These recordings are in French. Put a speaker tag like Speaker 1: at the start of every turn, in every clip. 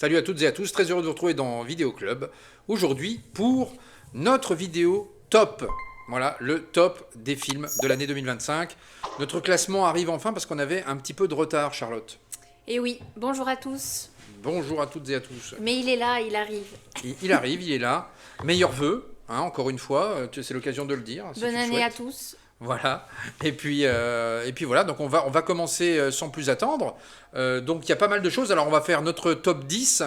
Speaker 1: Salut à toutes et à tous, très heureux de vous retrouver dans Vidéo Club. Aujourd'hui pour notre vidéo top. Voilà, le top des films de l'année 2025. Notre classement arrive enfin parce qu'on avait un petit peu de retard, Charlotte.
Speaker 2: Et oui, bonjour à tous.
Speaker 1: Bonjour à toutes et à tous.
Speaker 2: Mais il est là, il arrive.
Speaker 1: Il arrive, il est là. Meilleurs vœux, hein, encore une fois, c'est l'occasion de le dire. Si
Speaker 2: Bonne
Speaker 1: tu le
Speaker 2: année à
Speaker 1: souhaites.
Speaker 2: tous.
Speaker 1: Voilà, et puis voilà, donc on va commencer sans plus attendre. Donc il y a pas mal de choses. Alors on va faire notre top 10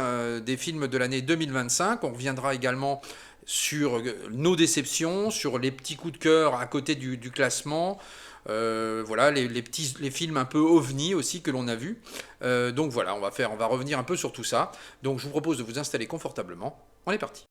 Speaker 1: des films de l'année 2025. On reviendra également sur nos déceptions, sur les petits coups de cœur à côté du classement. Voilà, les films un peu ovni aussi que l'on a vus. Donc voilà, on va revenir un peu sur tout ça. Donc je vous propose de vous installer confortablement. On est parti.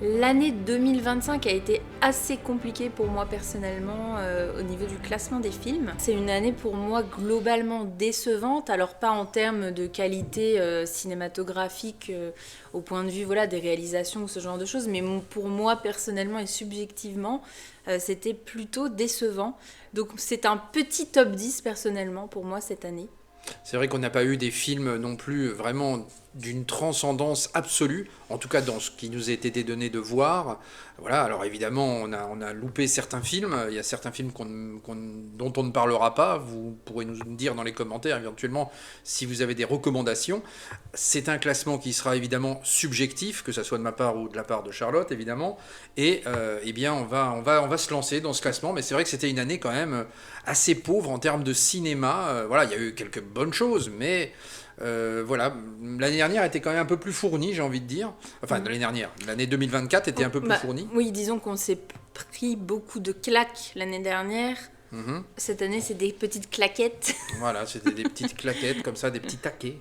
Speaker 2: L'année 2025 a été assez compliquée pour moi personnellement au niveau du classement des films. C'est une année pour moi globalement décevante, alors pas en termes de qualité cinématographique au point de vue voilà, des réalisations ou ce genre de choses, mais pour moi personnellement et subjectivement, c'était plutôt décevant. Donc c'est un petit top 10 personnellement pour moi cette année.
Speaker 1: C'est vrai qu'on n'a pas eu des films non plus vraiment d'une transcendance absolue, en tout cas dans ce qui nous a été donné de voir. Voilà, alors évidemment, on a loupé certains films, il y a certains films dont on ne parlera pas, vous pourrez nous dire dans les commentaires éventuellement si vous avez des recommandations. C'est un classement qui sera évidemment subjectif, que ce soit de ma part ou de la part de Charlotte évidemment, et eh bien on va se lancer dans ce classement, mais c'est vrai que c'était une année quand même assez pauvre en termes de cinéma. Voilà, il y a eu quelques bonnes choses, mais voilà, l'année dernière était quand même un peu plus fournie, j'ai envie de dire. Enfin, l'année dernière, l'année 2024 était un peu plus fournie.
Speaker 2: Oui, disons qu'on s'est pris beaucoup de claques l'année dernière.
Speaker 1: Mhm.
Speaker 2: Cette année, c'est des petites claquettes.
Speaker 1: Voilà, c'était des petites claquettes comme ça, des petits taquets.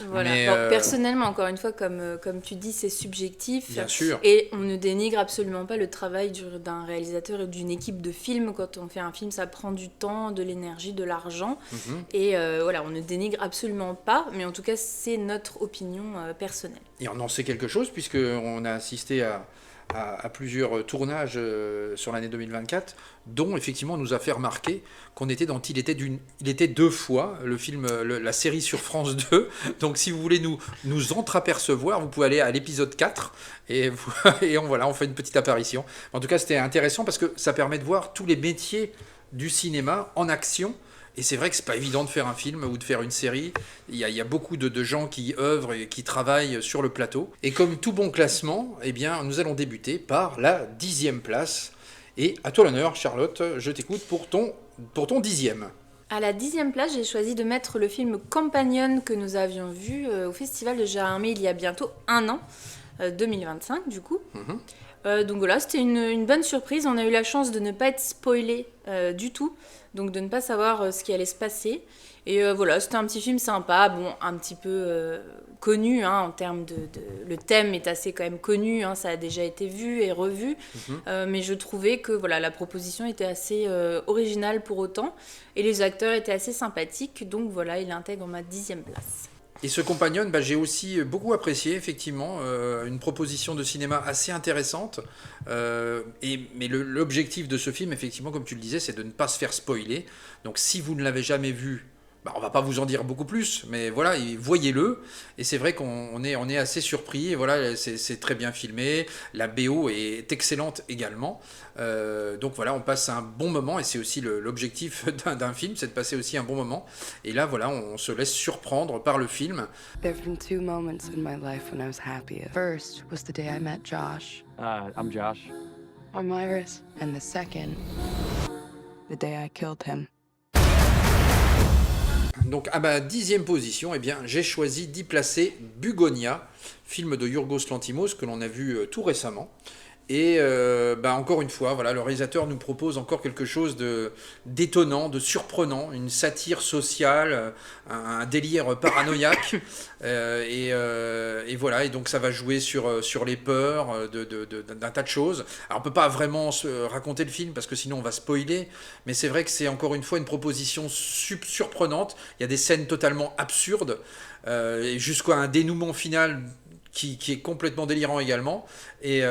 Speaker 2: Voilà.
Speaker 1: Mais
Speaker 2: Bon, personnellement, encore une fois, comme tu dis, c'est subjectif.
Speaker 1: bien sûr.
Speaker 2: Et on ne dénigre absolument pas le travail d'un réalisateur et d'une équipe de film. Quand on fait un film, ça prend du temps, de l'énergie, de l'argent.
Speaker 1: Mhm.
Speaker 2: Et voilà, on ne dénigre absolument pas. Mais en tout cas, c'est notre opinion personnelle.
Speaker 1: Et on en sait quelque chose, puisqu'on a assisté à plusieurs tournages sur l'année 2024, dont effectivement on nous a fait remarquer qu'on était dans Il était deux fois, le film, la série sur France 2. Donc si vous voulez nous entreapercevoir, vous pouvez aller à l'épisode 4 voilà, on fait une petite apparition. En tout cas, c'était intéressant parce que ça permet de voir tous les métiers du cinéma en action. Et c'est vrai que c'est pas évident de faire un film ou de faire une série. Il y a beaucoup de gens qui œuvrent et qui travaillent sur le plateau. Et comme tout bon classement, eh bien, nous allons débuter par la 10e place. Et à toi l'honneur, Charlotte, je t'écoute pour ton 10e.
Speaker 2: À la 10e place, j'ai choisi de mettre le film Companion que nous avions vu au Festival de Gérardmer il y a bientôt un an, 2025 du coup.
Speaker 1: Mhm.
Speaker 2: Donc voilà, c'était une bonne surprise. On a eu la chance de ne pas être spoilé du tout, donc de ne pas savoir ce qui allait se passer. Et voilà, c'était un petit film sympa, bon, un petit peu connu hein, en termes Le thème est assez quand même connu, hein, ça a déjà été vu et revu, mais je trouvais que voilà, la proposition était assez originale pour autant, et les acteurs étaient assez sympathiques, donc voilà, il intègre ma 10e place.
Speaker 1: Et ce Compagnon, bah, j'ai aussi beaucoup apprécié, effectivement, une proposition de cinéma assez intéressante. Mais l'objectif de ce film, effectivement, comme tu le disais, c'est de ne pas se faire spoiler. Donc si vous ne l'avez jamais vu, bah, on va pas vous en dire beaucoup plus, mais voilà, voyez-le. Et c'est vrai qu'on est assez surpris. Et voilà, c'est très bien filmé. La BO est excellente également. Donc voilà, on passe un bon moment. Et c'est aussi l'objectif d'un film, c'est de passer aussi un bon moment. Et là, voilà, on se laisse surprendre par le film.
Speaker 3: There have been two moments in my life when I was happiest. First was the day I met Josh.
Speaker 4: I'm Josh.
Speaker 3: I'm Iris. And the second, the day I killed him.
Speaker 1: Donc à ma 10e position, eh bien, j'ai choisi d'y placer Bugonia, film de Yorgos Lanthimos que l'on a vu tout récemment. Et encore une fois, voilà, le réalisateur nous propose encore quelque chose d'étonnant, de surprenant, une satire sociale, un délire paranoïaque. Et voilà, et donc ça va jouer sur les peurs d'un tas de choses. Alors on peut pas vraiment raconter le film parce que sinon on va spoiler, mais c'est vrai que c'est encore une fois une proposition surprenante. Il y a des scènes totalement absurdes, et jusqu'à un dénouement final qui est complètement délirant également. Et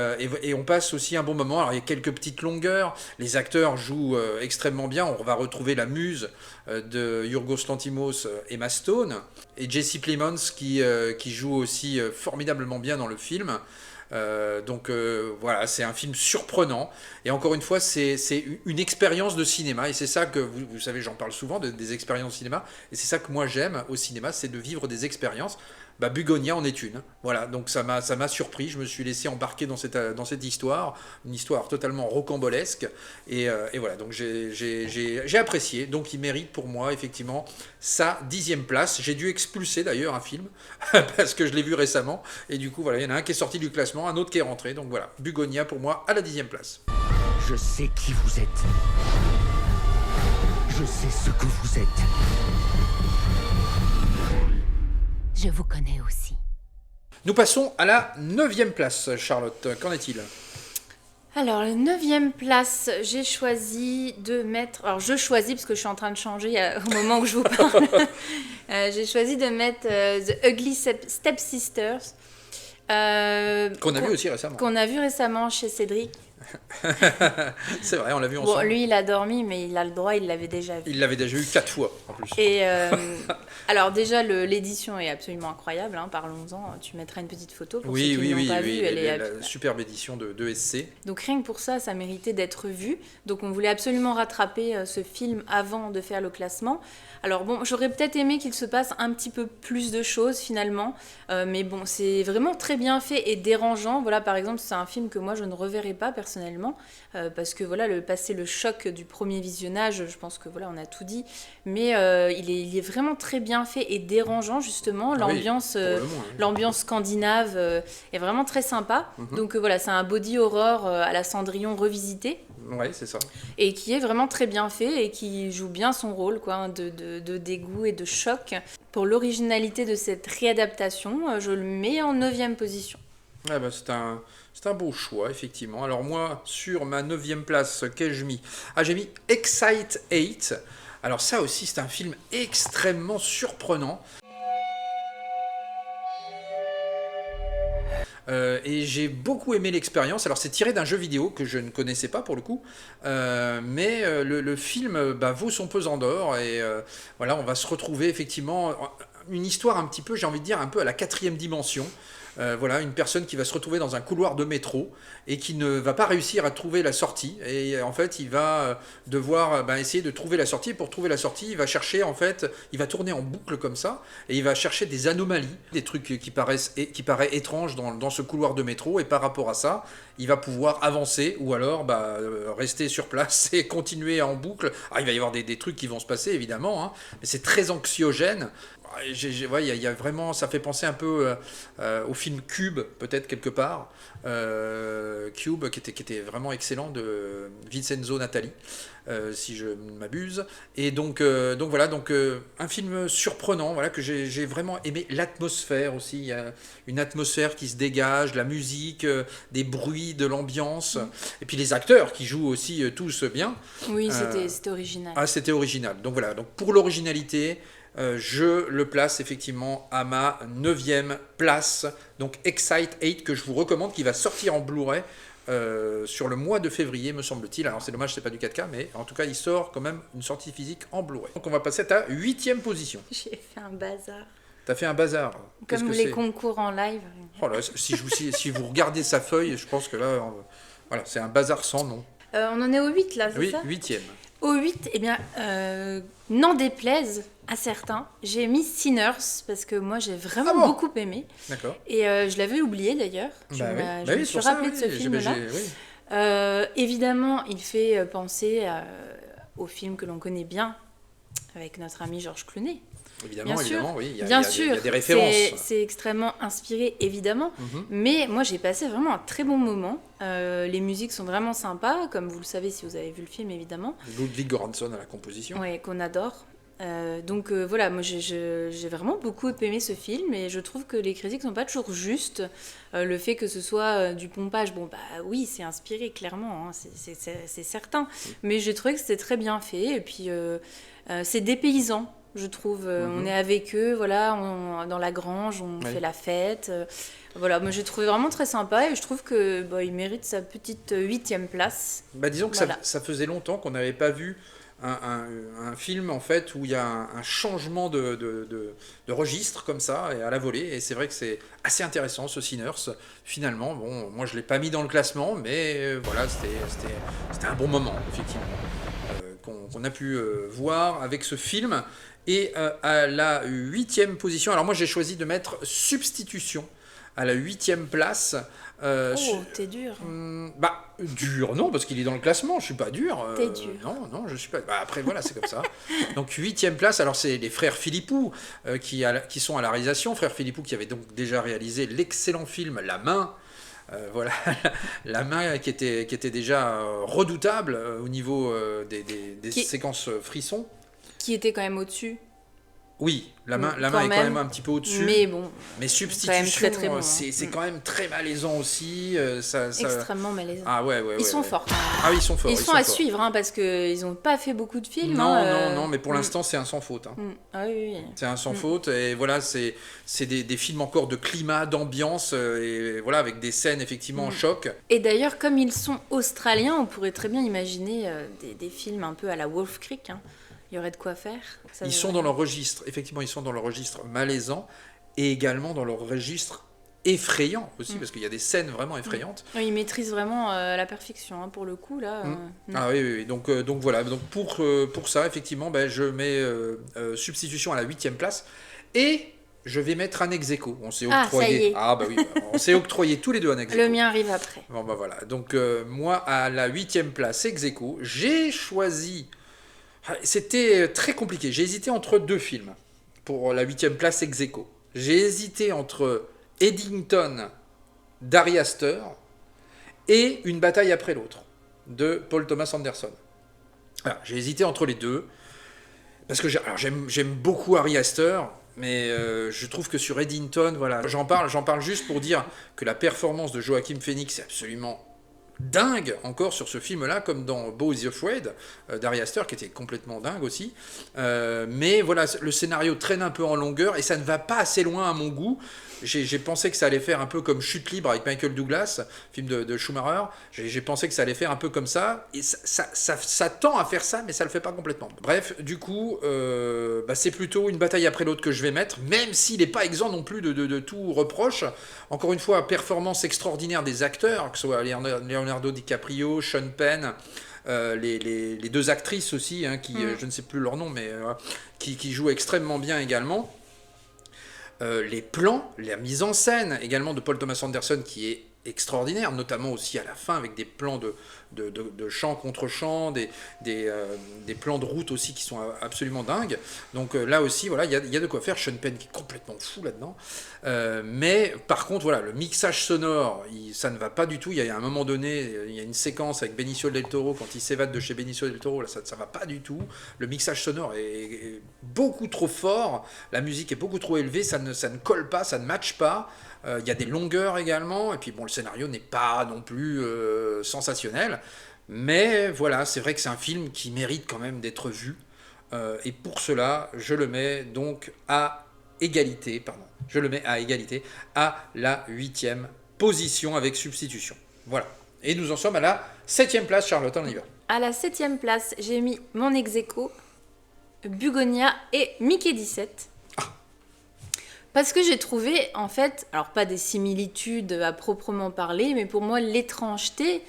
Speaker 1: on passe aussi un bon moment. Alors il y a quelques petites longueurs, les acteurs jouent extrêmement bien. On va retrouver la muse de Yorgos Lanthimos, Emma Stone, et Jesse Plemons qui joue aussi formidablement bien dans le film. Donc voilà, c'est un film surprenant et encore une fois c'est une expérience de cinéma et c'est ça que vous savez, j'en parle souvent des expériences de cinéma et c'est ça que moi j'aime au cinéma, c'est de vivre des expériences. Bugonia en est une. Voilà, donc ça m'a surpris, je me suis laissé embarquer dans cette histoire, une histoire totalement rocambolesque et voilà, donc j'ai apprécié, donc il mérite pour moi effectivement sa 10e place. J'ai dû expulser d'ailleurs un film parce que je l'ai vu récemment et du coup voilà, il y en a un qui est sorti du classement, un autre qui est rentré, donc voilà, Bugonia pour moi à la 10e place.
Speaker 4: Je sais qui vous êtes. Je sais ce que vous êtes.
Speaker 5: Je vous connais aussi.
Speaker 1: Nous passons à la 9e place, Charlotte. Qu'en est-il ?
Speaker 2: Alors, la 9e place, j'ai choisi de mettre... Alors, je choisis, parce que je suis en train de changer au moment où je vous parle. J'ai choisi de mettre The Ugly Stepsisters.
Speaker 1: Qu'on a vu aussi récemment.
Speaker 2: Qu'on a vu récemment chez Cédric.
Speaker 1: C'est vrai, on l'a vu ensemble.
Speaker 2: Bon, lui, il a dormi, mais il a le droit, il l'avait déjà vu.
Speaker 1: Il l'avait déjà vu 4 fois, en plus.
Speaker 2: Et alors déjà, l'édition est absolument incroyable, hein, parlons-en. Tu mettras une petite photo pour ceux qui ne l'ont pas vu. Elle est
Speaker 1: la superbe édition de SC.
Speaker 2: Donc rien que pour ça, ça méritait d'être vu. Donc on voulait absolument rattraper ce film avant de faire le classement. Alors bon, j'aurais peut-être aimé qu'il se passe un petit peu plus de choses finalement. Mais bon, c'est vraiment très bien fait et dérangeant. Voilà, par exemple, c'est un film que moi, je ne reverrai pas personnellement. Parce que voilà, passer le choc du premier visionnage, je pense que voilà, on a tout dit. Mais il est vraiment très bien fait et dérangeant justement. L'ambiance, l'ambiance scandinave est vraiment très sympa. Donc voilà, c'est un body horror à la Cendrillon revisité.
Speaker 1: Oui, c'est ça.
Speaker 2: Et qui est vraiment très bien fait et qui joue bien son rôle quoi, de dégoût et de choc. Pour l'originalité de cette réadaptation, je le mets en 9e position.
Speaker 1: Ah bah, c'est un beau choix, effectivement. Alors moi, sur ma 9e place, qu'ai-je mis ? Ah, j'ai mis Excite 8. Alors ça aussi, c'est un film extrêmement surprenant. Et j'ai beaucoup aimé l'expérience. Alors c'est tiré d'un jeu vidéo que je ne connaissais pas pour le coup, mais le film vaut son pesant d'or et voilà, on va se retrouver effectivement une histoire un petit peu, j'ai envie de dire, un peu à la 4e dimension. Voilà, une personne qui va se retrouver dans un couloir de métro et qui ne va pas réussir à trouver la sortie. Et en fait, il va devoir essayer de trouver la sortie. Pour trouver la sortie, il va chercher, en fait, il va tourner en boucle comme ça et il va chercher des anomalies, des trucs qui paraissent étranges dans ce couloir de métro. Et par rapport à ça, il va pouvoir avancer ou alors rester sur place et continuer en boucle. Alors, il va y avoir des trucs qui vont se passer, évidemment, hein, mais c'est très anxiogène. Il y a vraiment, ça fait penser un peu au film Cube, peut-être quelque part. Cube, qui était vraiment excellent, de Vincenzo Natali, si je ne m'abuse. Et donc voilà, un film surprenant, voilà, que j'ai vraiment aimé. L'atmosphère aussi, il y a une atmosphère qui se dégage, la musique, des bruits, de l'ambiance, et puis les acteurs qui jouent aussi tous bien.
Speaker 2: Oui, c'était original.
Speaker 1: Ah, c'était original. Donc voilà, donc pour l'originalité, je le place effectivement à ma 9e place. Donc Excite 8, que je vous recommande, qui va sortir en Blu-ray sur le mois de février, me semble-t-il. Alors c'est dommage, c'est pas du 4K, mais en tout cas, il sort quand même une sortie physique en Blu-ray. Donc on va passer à ta 8e position.
Speaker 2: J'ai fait un bazar.
Speaker 1: T'as fait un bazar.
Speaker 2: Comme les concours en live.
Speaker 1: Oh là, si vous regardez sa feuille, je pense que là, voilà, c'est un bazar sans nom.
Speaker 2: On en est au 8 là, c'est ça ?
Speaker 1: Oui, 8e.
Speaker 2: Au 8, eh bien, n'en déplaise à certains, j'ai mis Sinners parce que moi j'ai vraiment beaucoup aimé.
Speaker 1: D'accord.
Speaker 2: Et je l'avais oublié d'ailleurs. Je me suis rappelé de ce film-là. Évidemment, il fait penser au film que l'on connaît bien avec notre ami Georges Clooney.
Speaker 1: Évidemment, oui. Il y a des références.
Speaker 2: C'est extrêmement inspiré, évidemment. Mais moi, j'ai passé vraiment un très bon moment. Les musiques sont vraiment sympas, comme vous le savez si vous avez vu le film, évidemment.
Speaker 1: Ludwig Göransson à la composition.
Speaker 2: Oui, qu'on adore. Donc voilà, moi j'ai vraiment beaucoup aimé ce film et je trouve que les critiques sont pas toujours justes. Le fait que ce soit du pompage, bon bah oui, c'est inspiré clairement, hein, c'est certain. Mais j'ai trouvé que c'était très bien fait et puis c'est dépaysant. je trouve. On est avec eux, voilà, dans la grange, on
Speaker 1: Ouais.
Speaker 2: fait la fête. Voilà, moi j'ai trouvé vraiment très sympa et je trouve que il mérite sa petite 8e place.
Speaker 1: Bah, disons que
Speaker 2: Voilà.
Speaker 1: ça faisait longtemps qu'on n'avait pas vu un film en fait où il y a un changement de registre comme ça et à la volée, et c'est vrai que c'est assez intéressant ce Sinners finalement. Bon, moi je l'ai pas mis dans le classement, mais voilà, c'était un bon moment effectivement qu'on a pu voir avec ce film. Et à la 8e position, alors moi j'ai choisi de mettre Substitution à la 8e place.
Speaker 2: T'es dur.
Speaker 1: Bah, dur, non, parce qu'il est dans le classement, je suis pas dur.
Speaker 2: T'es dur.
Speaker 1: Non, je suis pas. Bah, après, voilà, c'est comme ça. Donc, 8e place, alors c'est les frères Philippou qui sont à la réalisation. Frères Philippou qui avaient donc déjà réalisé l'excellent film La Main. Voilà, La Main qui était déjà redoutable au niveau des séquences frissons.
Speaker 2: Qui était quand même au-dessus.
Speaker 1: Oui, la main
Speaker 2: Quand
Speaker 1: est quand
Speaker 2: même.
Speaker 1: même un petit peu au-dessus.
Speaker 2: Mais bon,
Speaker 1: Mais
Speaker 2: quand
Speaker 1: Substitution,
Speaker 2: même très, très bon, hein.
Speaker 1: c'est quand même très malaisant aussi. Ça...
Speaker 2: extrêmement malaisant.
Speaker 1: Ah ouais.
Speaker 2: Ils sont forts.
Speaker 1: Ah oui, ils sont forts.
Speaker 2: Ils sont à
Speaker 1: forts.
Speaker 2: suivre, hein, parce qu'ils n'ont pas fait beaucoup de films.
Speaker 1: Non, mais pour l'instant, c'est un sans faute. Hein.
Speaker 2: Ah oui.
Speaker 1: C'est un sans faute, et voilà, c'est des films encore de climat, d'ambiance, et voilà, avec des scènes effectivement en choc.
Speaker 2: Et d'ailleurs, comme ils sont australiens, on pourrait très bien imaginer des films un peu à la Wolf Creek. Hein. Il y aurait de quoi faire.
Speaker 1: Ils sont dans leur registre, effectivement, ils sont dans leur registre malaisant, et également dans leur registre effrayant aussi, parce qu'il y a des scènes vraiment effrayantes.
Speaker 2: Oui, ils maîtrisent vraiment à la perfection, hein, pour le coup, là.
Speaker 1: Ah oui. Donc voilà, donc pour ça, effectivement, je mets Substitution à la 8e place, et je vais mettre un ex-aequo. On s'est octroyé.
Speaker 2: Ça y est.
Speaker 1: Ah bah oui, on s'est octroyé tous les deux un ex-aequo.
Speaker 2: Le mien arrive après.
Speaker 1: Bon bah voilà, donc moi à la 8e place ex-aequo, j'ai choisi... C'était très compliqué, j'ai hésité entre deux films pour la 8e place ex-aequo. J'ai hésité entre Eddington d'Ari Aster et Une bataille après l'autre de Paul Thomas Anderson. Voilà, j'ai hésité entre les deux, parce que j'aime beaucoup Ari Aster, mais je trouve que sur Eddington, voilà, j'en parle juste pour dire que la performance de Joaquin Phoenix est absolument dingue encore sur ce film-là, comme dans Beau is Afraid d'Ari Aster, qui était complètement dingue aussi. Mais voilà, le scénario traîne un peu en longueur et ça ne va pas assez loin à mon goût. J'ai pensé que ça allait faire un peu comme Chute libre avec Michael Douglas, film de Schumacher. J'ai pensé que ça allait faire un peu comme ça. Et ça tend à faire ça, mais ça le fait pas complètement. Bref, du coup, c'est plutôt Une bataille après l'autre que je vais mettre, même s'il n'est pas exempt non plus de tout reproche. Encore une fois, performance extraordinaire des acteurs, que ce soit Leonardo DiCaprio, Sean Penn, les deux actrices aussi, hein, qui, je ne sais plus leur nom, mais qui jouent extrêmement bien également. Les plans, la mise en scène également de Paul Thomas Anderson qui est extraordinaire, notamment aussi à la fin avec des plans de champ contre champ, des plans de route aussi qui sont absolument dingues. Donc là aussi, voilà, il y a de quoi faire. Sean Penn qui est complètement fou là-dedans. Mais par contre, voilà, le mixage sonore, ça ne va pas du tout. Il y a un moment donné, il y a une séquence avec Benicio del Toro, quand il s'évade de chez Benicio del Toro, là, ça ne va pas du tout. Le mixage sonore est beaucoup trop fort, la musique est beaucoup trop élevée, ça ne colle pas, ça ne matche pas. Il y a des longueurs également, et puis bon, le scénario n'est pas non plus sensationnel, mais voilà, c'est vrai que c'est un film qui mérite quand même d'être vu, et pour cela, je le mets donc à égalité, à la 8e position avec Substitution. Voilà, et nous en sommes à la 7e place, Charlotte, on y va.
Speaker 2: À la 7e place, j'ai mis mon ex-aequo, Bugonia et Mickey 17. Parce que j'ai trouvé, en fait, alors pas des similitudes à proprement parler, mais pour moi, l'étrangeté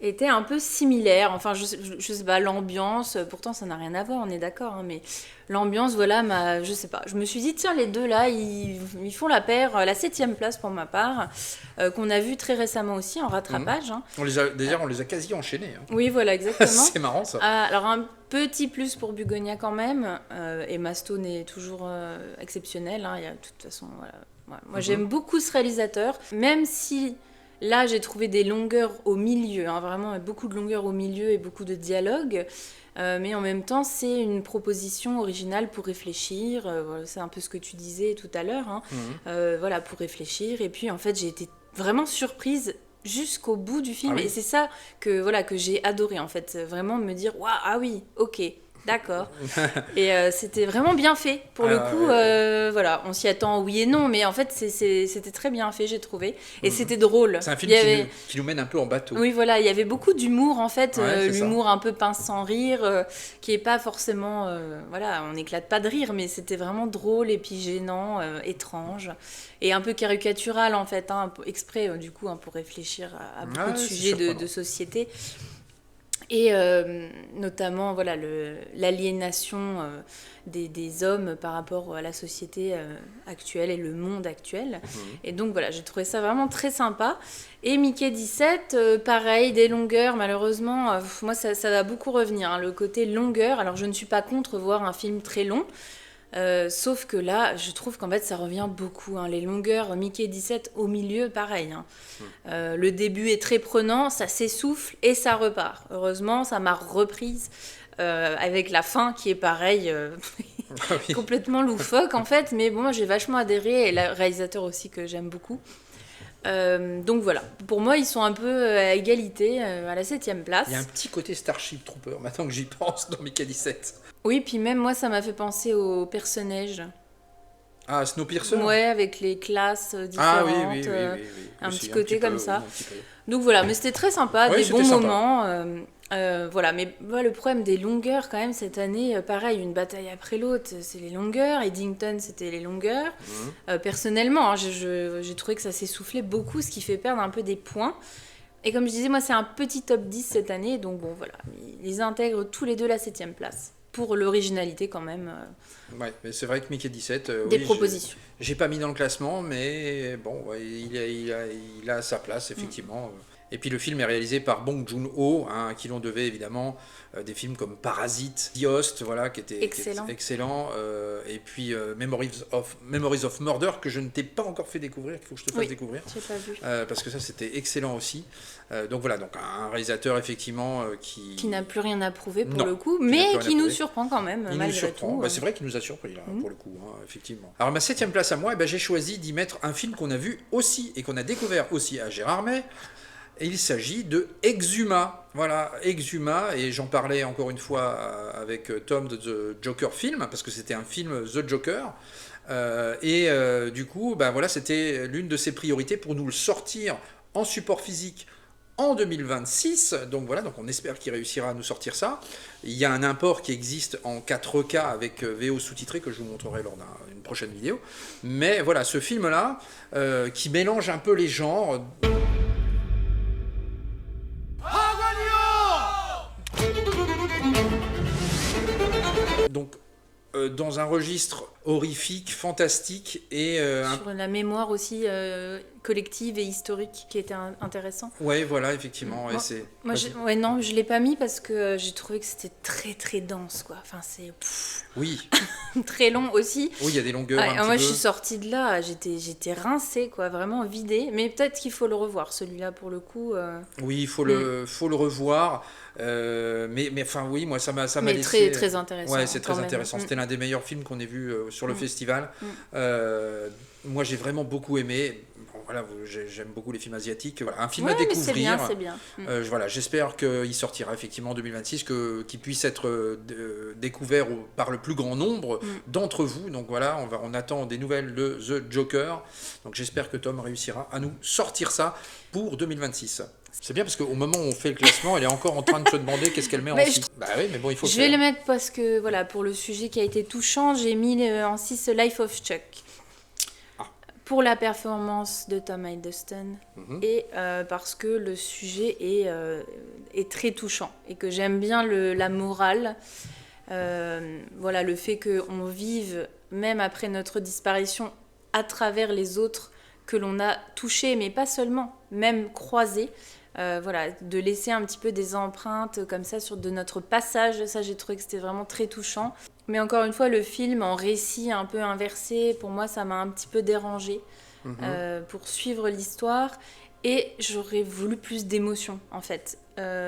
Speaker 2: était un peu similaire. Enfin, je sais pas, l'ambiance, pourtant ça n'a rien à voir, on est d'accord, hein, mais l'ambiance, voilà, je sais pas. Je me suis dit, tiens, les deux là, ils font la paire, la 7e place pour ma part, qu'on a vu très récemment aussi en rattrapage. Hein.
Speaker 1: On les a quasi enchaînés. Hein.
Speaker 2: Oui, voilà, exactement.
Speaker 1: C'est marrant ça.
Speaker 2: Alors, un petit plus pour Bugonia quand même. Emma Stone est toujours exceptionnelle. Hein. Il y a, de toute façon, voilà. Ouais. Moi, j'aime beaucoup ce réalisateur, même si là, j'ai trouvé des longueurs au milieu. Hein, vraiment, beaucoup de longueurs au milieu et beaucoup de dialogue. Mais en même temps, c'est une proposition originale pour réfléchir. Voilà, c'est un peu ce que tu disais tout à l'heure. Hein. Voilà, pour réfléchir. Et puis, en fait, j'ai été vraiment surprise jusqu'au bout du film.
Speaker 1: Ah oui.
Speaker 2: Et c'est ça que j'ai adoré, en fait. Vraiment me dire, waouh, ah oui, ok. D'accord. Et c'était vraiment bien fait. Pour le coup, voilà, on s'y attend oui et non, mais en fait, c'était très bien fait, j'ai trouvé. Et c'était drôle.
Speaker 1: C'est un film
Speaker 2: Il y avait...
Speaker 1: qui nous mène un peu en bateau.
Speaker 2: Oui, voilà, il y avait beaucoup d'humour, en fait.
Speaker 1: Ouais, c'est
Speaker 2: L'humour un peu pince sans rire, qui est pas forcément... voilà, on n'éclate pas de rire, mais c'était vraiment drôle et puis gênant, étrange. Et un peu caricatural, en fait, hein, un peu exprès, du coup, hein, pour réfléchir à beaucoup de sujets de société. Et notamment voilà, l'aliénation des hommes par rapport à la société actuelle et le monde actuel. Et donc voilà, j'ai trouvé ça vraiment très sympa. Et Mickey 17, pareil, des longueurs, malheureusement, moi ça va beaucoup revenir, hein, le côté longueur. Alors je ne suis pas contre voir un film très long. Sauf que là, je trouve qu'en fait, ça revient beaucoup. Hein. Les longueurs, Mickey 17 au milieu, pareil. Hein. Le début est très prenant, ça s'essouffle et ça repart. Heureusement, ça m'a reprise avec la fin qui est pareil, complètement loufoque en fait. Mais bon, moi, j'ai vachement adhéré et le réalisateur aussi que j'aime beaucoup. Donc voilà, pour moi, ils sont un peu à égalité, à la 7e place.
Speaker 1: Il y a un petit côté Starship Trooper, maintenant que j'y pense, dans Mickey 17.
Speaker 2: Oui, puis même moi, ça m'a fait penser aux personnages.
Speaker 1: Ah, Snowpiercer.
Speaker 2: Ouais, avec les classes différentes.
Speaker 1: Ah oui.
Speaker 2: Un
Speaker 1: Aussi,
Speaker 2: petit côté comme ça.
Speaker 1: Un petit peu.
Speaker 2: Donc voilà, mais c'était très sympa,
Speaker 1: Ouais,
Speaker 2: des bons
Speaker 1: sympa.
Speaker 2: moments. Voilà, mais le problème des longueurs, quand même, cette année, pareil, une bataille après l'autre, c'est les longueurs. Eddington, c'était les longueurs. Personnellement, hein, j'ai trouvé que ça s'essoufflait beaucoup, ce qui fait perdre un peu des points. Et comme je disais, moi, c'est un petit top 10 cette année, donc bon, voilà. Ils intègrent tous les deux la 7e place. Pour l'originalité, quand même.
Speaker 1: Ouais, mais c'est vrai que Mickey 17...
Speaker 2: des propositions.
Speaker 1: J'ai pas mis dans le classement, mais bon, ouais, il a sa place, effectivement. Et puis le film est réalisé par Bong Joon-ho, hein, à qui l'on devait évidemment des films comme Parasite, The Host, voilà, qui était excellent. Et puis Memories of Murder, que je ne t'ai pas encore fait découvrir, qu'il faut que je te fasse découvrir.
Speaker 2: J'ai pas vu.
Speaker 1: Parce que ça, c'était excellent aussi. Donc voilà, donc un réalisateur effectivement qui
Speaker 2: n'a plus rien à prouver pour le coup, mais qui nous surprend quand même,
Speaker 1: il
Speaker 2: malgré
Speaker 1: nous surprend.
Speaker 2: tout.
Speaker 1: Bah, c'est vrai qu'il nous a surpris là, pour le coup, hein, effectivement. Alors ma 7e place à moi, j'ai choisi d'y mettre un film qu'on a vu aussi et qu'on a découvert aussi à Gérardmer. Et il s'agit de Exhuma. Voilà, Exhuma, et j'en parlais encore une fois avec Tom de The Joker Film, parce que c'était un film The Joker. Du coup, voilà, c'était l'une de ses priorités pour nous le sortir en support physique en 2026. Donc voilà, donc on espère qu'il réussira à nous sortir ça. Il y a un import qui existe en 4K avec VO sous-titré que je vous montrerai lors d'une prochaine vidéo. Mais voilà, ce film-là, qui mélange un peu les genres... Donc, dans un registre horrifique, fantastique et...
Speaker 2: Sur la mémoire aussi collective et historique qui était intéressant.
Speaker 1: Ouais, voilà, effectivement.
Speaker 2: Moi, non, je l'ai pas mis parce que j'ai trouvé que c'était très très dense, quoi. Enfin, c'est...
Speaker 1: Oui.
Speaker 2: très long aussi.
Speaker 1: Oui, il y a des longueurs un petit
Speaker 2: moi,
Speaker 1: peu.
Speaker 2: je suis sortie de là, j'étais rincée, quoi, vraiment vidée. Mais peut-être qu'il faut le revoir, celui-là, pour le coup.
Speaker 1: Oui, il faut le revoir. Mais enfin, oui, moi, ça m'a laissé...
Speaker 2: Mais très, très intéressant.
Speaker 1: Ouais, c'est très intéressant. C'était l'un des meilleurs films qu'on ait vu sur le festival. Moi, j'ai vraiment beaucoup aimé. Bon, voilà, j'aime beaucoup les films asiatiques. Voilà, un film à découvrir.
Speaker 2: C'est bien.
Speaker 1: Voilà, j'espère qu'il sortira effectivement en 2026, qu'il puisse être découvert par le plus grand nombre d'entre vous. Donc voilà, on attend des nouvelles de The Joker. Donc j'espère que Tom réussira à nous sortir ça pour 2026. C'est bien parce qu'au moment où on fait le classement, elle est encore en train de se demander qu'est-ce qu'elle met en 6. Bah oui, mais bon, il faut
Speaker 2: Je vais le mettre parce que, voilà, pour le sujet qui a été touchant, j'ai mis en 6 Life of Chuck. Pour la performance de Tom Hiddleston et parce que le sujet est très touchant et que j'aime bien la morale. Voilà, le fait qu'on vive, même après notre disparition, à travers les autres que l'on a touchés, mais pas seulement, même croisés. Voilà, de laisser un petit peu des empreintes comme ça de notre passage, ça j'ai trouvé que c'était vraiment très touchant. Mais encore une fois, le film en récit un peu inversé, pour moi ça m'a un petit peu dérangée pour suivre l'histoire. Et j'aurais voulu plus d'émotion en fait.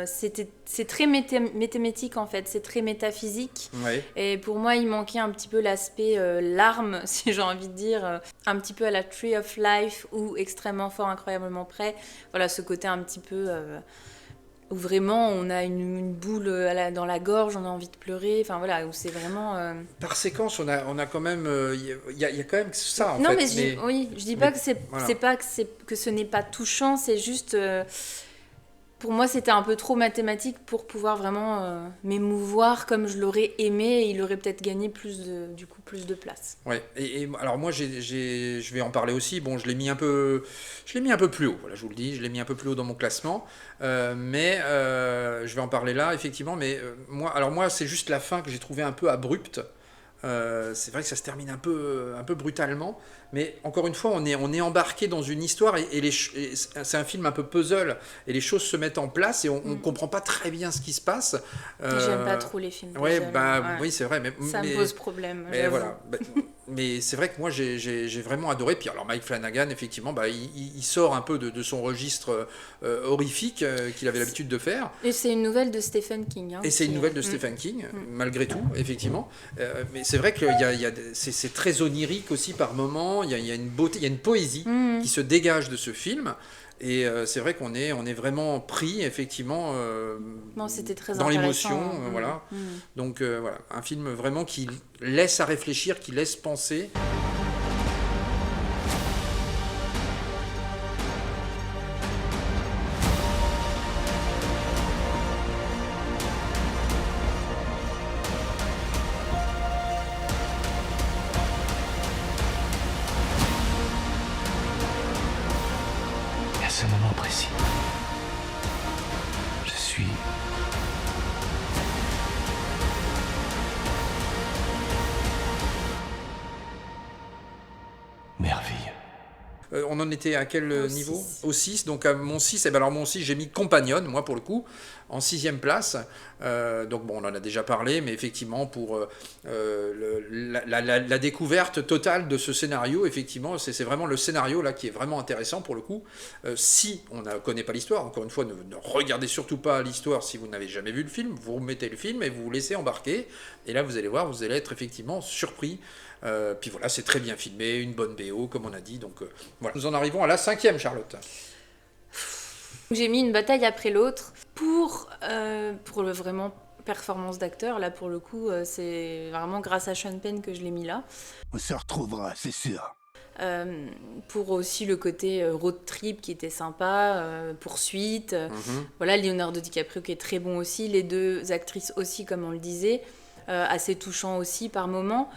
Speaker 2: C'est très méthémétique en fait, c'est très métaphysique.
Speaker 1: Ouais.
Speaker 2: Et pour moi, il manquait un petit peu l'aspect larme, si j'ai envie de dire, un petit peu à la Tree of Life ou extrêmement fort, incroyablement près. Voilà, ce côté un petit peu où vraiment on a une boule dans la gorge, on a envie de pleurer, enfin voilà, où c'est vraiment...
Speaker 1: Par séquence, on a quand même... Il y a quand même ça, en
Speaker 2: non,
Speaker 1: fait.
Speaker 2: mais oui, je dis pas que
Speaker 1: voilà.
Speaker 2: c'est pas que ce n'est pas touchant, c'est juste... pour moi, c'était un peu trop mathématique pour pouvoir vraiment m'émouvoir comme je l'aurais aimé, et il aurait peut-être gagné plus de place.
Speaker 1: Ouais. Et alors moi, je vais en parler aussi. Bon, je l'ai mis un peu plus haut. Voilà, je vous le dis, je l'ai mis un peu plus haut dans mon classement. Mais je vais en parler là, effectivement. Mais moi, c'est juste la fin que j'ai trouvé un peu abrupte. C'est vrai que ça se termine un peu brutalement, mais encore une fois, on est embarqué dans une histoire et c'est un film un peu puzzle et les choses se mettent en place et on ne comprend pas très bien ce qui se passe.
Speaker 2: J'aime pas trop les films
Speaker 1: Ouais,
Speaker 2: puzzle,
Speaker 1: bah
Speaker 2: ouais.
Speaker 1: oui, c'est vrai,
Speaker 2: Ça me pose problème.
Speaker 1: mais
Speaker 2: j'avoue.
Speaker 1: voilà. Mais c'est vrai que moi j'ai vraiment adoré. Puis alors Mike Flanagan, effectivement, il sort un peu de son registre horrifique qu'il avait l'habitude de faire.
Speaker 2: Et c'est une nouvelle de Stephen King. Hein,
Speaker 1: Et c'est une nouvelle de Stephen King, malgré tout, effectivement. Mais c'est vrai que c'est très onirique aussi par moments. Il y a une beauté, il y a une poésie qui se dégage de ce film. Et c'est vrai qu'on est vraiment pris, effectivement,
Speaker 2: Non, c'était très
Speaker 1: dans
Speaker 2: intéressant.
Speaker 1: l'émotion. Voilà. Donc voilà, un film vraiment qui laisse à réfléchir, qui laisse penser.
Speaker 4: À ce moment précis, je suis merveilleux.
Speaker 1: On en était à quel
Speaker 2: Au
Speaker 1: niveau?
Speaker 2: 6.
Speaker 1: Au 6. Donc à mon 6, alors mon 6, j'ai mis Compagnon, moi pour le coup, en 6e place. Donc bon, on en a déjà parlé, mais effectivement, pour la découverte totale de ce scénario, effectivement, c'est vraiment le scénario là qui est vraiment intéressant pour le coup. Si on ne connaît pas l'histoire, encore une fois, ne regardez surtout pas l'histoire si vous n'avez jamais vu le film, vous remettez le film et vous vous laissez embarquer. Et là, vous allez voir, vous allez être effectivement surpris. Puis voilà, c'est très bien filmé, une bonne BO, comme on a dit. Donc voilà, nous en arrivons à la 5e, Charlotte.
Speaker 2: J'ai mis une bataille après l'autre pour le vraiment performance d'acteur. Là, pour le coup, c'est vraiment grâce à Sean Penn que je l'ai mis là.
Speaker 6: On se retrouvera, c'est sûr.
Speaker 2: Pour aussi le côté road trip qui était sympa, poursuite. Voilà, Leonardo DiCaprio qui est très bon aussi. Les deux actrices aussi, comme on le disait. Assez touchant aussi par moments.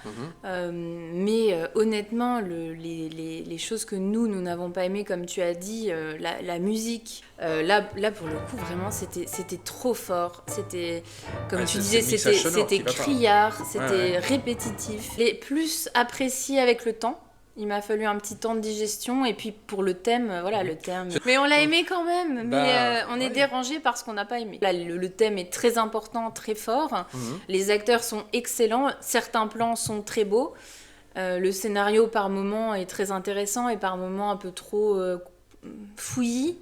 Speaker 2: Mais honnêtement, les choses que nous n'avons pas aimées, comme tu as dit, la musique, là pour le coup, vraiment, c'était trop fort. C'était, comme tu disais, c'était criard, c'était répétitif. Et plus apprécié avec le temps. Il m'a fallu un petit temps de digestion, et puis pour le thème, voilà, le thème. Mais on l'a aimé quand même, mais on est dérangé parce qu'on n'a pas aimé. Là, le thème est très important, très fort. Les acteurs sont excellents, certains plans sont très beaux. Le scénario, par moments, est très intéressant, et par moments un peu trop fouillis.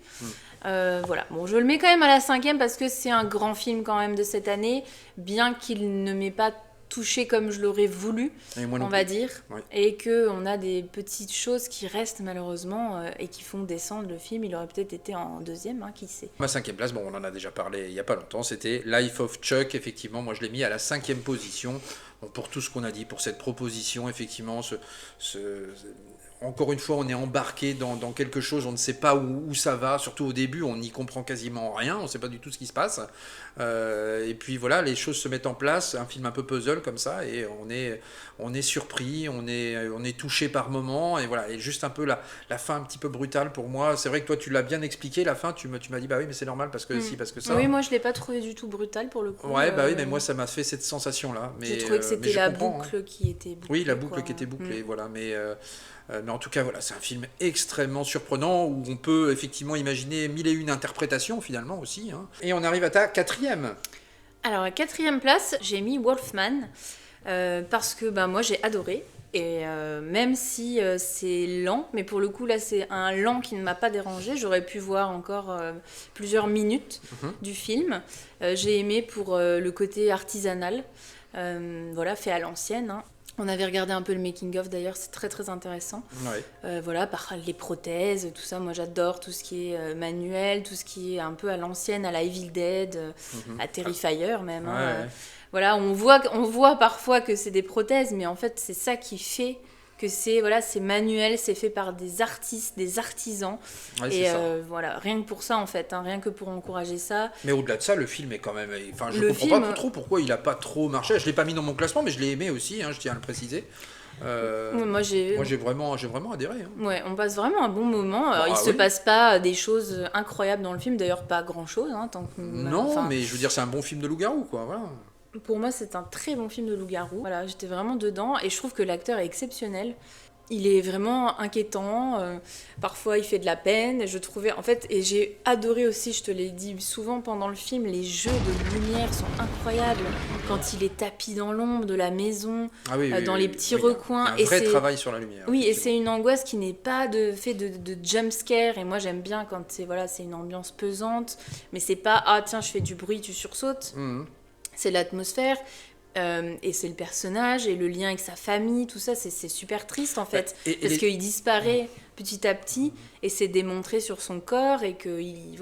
Speaker 2: Voilà, bon, je le mets quand même à la 5e parce que c'est un grand film quand même de cette année, bien qu'il ne m'ait pas touché comme je l'aurais voulu, on va dire, et qu'on a des petites choses qui restent malheureusement et qui font descendre le film. Il aurait peut-être été en 2e, hein, qui sait.
Speaker 1: Ma 5e place, bon, on en a déjà parlé il n'y a pas longtemps, c'était Life of Chuck, effectivement, moi je l'ai mis à la 5e position, bon, pour tout ce qu'on a dit, pour cette proposition, effectivement, encore une fois, on est embarqué dans quelque chose, on ne sait pas où ça va, surtout au début, on n'y comprend quasiment rien, on ne sait pas du tout ce qui se passe. Et puis voilà, les choses se mettent en place, un film un peu puzzle comme ça, et on est surpris, on est touché par moments, et voilà, et juste un peu la fin un petit peu brutale pour moi. C'est vrai que toi, tu l'as bien expliqué, la fin, tu m'as dit, bah oui, mais c'est normal, parce que si, parce que ça.
Speaker 2: Oui, moi je ne l'ai pas trouvé du tout brutal pour le coup.
Speaker 1: Ouais, bah oui, mais moi ça m'a fait cette sensation-là.
Speaker 2: J'ai trouvé que c'était la boucle qui était bouclée.
Speaker 1: Oui, la boucle qui était bouclée, voilà, mais en tout cas, voilà, c'est un film extrêmement surprenant où on peut effectivement imaginer 1001 interprétations finalement aussi. Hein. Et on arrive à ta 4e.
Speaker 2: Alors, à 4e place, j'ai mis Wolfman parce que moi j'ai adoré. Et même si c'est lent, mais pour le coup là c'est un lent qui ne m'a pas dérangé, j'aurais pu voir encore plusieurs minutes du film. J'ai aimé pour le côté artisanal, voilà, fait à l'ancienne. Hein. On avait regardé un peu le making-of d'ailleurs, c'est très très intéressant.
Speaker 1: Ouais.
Speaker 2: Voilà, par les prothèses, tout ça, moi j'adore tout ce qui est manuel, tout ce qui est un peu à l'ancienne, à la Evil Dead, à Terrifier même. Hein.
Speaker 1: Ouais.
Speaker 2: Voilà, on voit parfois que c'est des prothèses, mais en fait c'est ça qui fait que c'est manuel, c'est fait par des artistes, des artisans.
Speaker 1: Ouais,
Speaker 2: Et
Speaker 1: c'est ça.
Speaker 2: voilà, rien que pour ça en fait, hein, rien que pour encourager ça.
Speaker 1: Mais au-delà de ça, le film est quand même. Enfin, je
Speaker 2: Le
Speaker 1: comprends
Speaker 2: film-
Speaker 1: pas trop pourquoi il a pas trop marché. Je l'ai pas mis dans mon classement, mais je l'ai aimé aussi, hein, je tiens à le préciser.
Speaker 2: Ouais, moi j'ai
Speaker 1: Moi, j'ai vraiment adhéré. Hein.
Speaker 2: Ouais, on passe vraiment un bon moment. Alors,
Speaker 1: Ah
Speaker 2: il se
Speaker 1: oui.
Speaker 2: passe pas des choses incroyables dans le film, d'ailleurs pas grand-chose. Hein, tant que,
Speaker 1: Non,
Speaker 2: enfin,
Speaker 1: mais je veux dire, c'est un bon film de loup-garou, quoi. Voilà.
Speaker 2: Pour moi, c'est un très bon film de loup-garou. Voilà, j'étais vraiment dedans et je trouve que l'acteur est exceptionnel. Il est vraiment inquiétant. Parfois, il fait de la peine. Je trouvais, en fait, et j'ai adoré aussi, je te l'ai dit souvent pendant le film, les jeux de lumière sont incroyables. Quand il est tapis dans l'ombre de la maison,
Speaker 1: Ah oui,
Speaker 2: dans les petits
Speaker 1: oui,
Speaker 2: recoins.
Speaker 1: Il y a un vrai
Speaker 2: c'est
Speaker 1: travail sur la lumière.
Speaker 2: Oui, et c'est
Speaker 1: effectivement.
Speaker 2: une angoisse qui n'est pas fait de jump scare. Et moi, j'aime bien quand c'est une ambiance pesante. Mais c'est pas, ah tiens, je fais du bruit, tu sursautes.
Speaker 1: Mhm.
Speaker 2: C'est l'atmosphère. Et c'est le personnage et le lien avec sa famille, tout ça, c'est super triste en fait.
Speaker 1: Et
Speaker 2: Parce
Speaker 1: les-
Speaker 2: qu'il disparaît petit à petit et c'est démontré sur son corps et qu'il il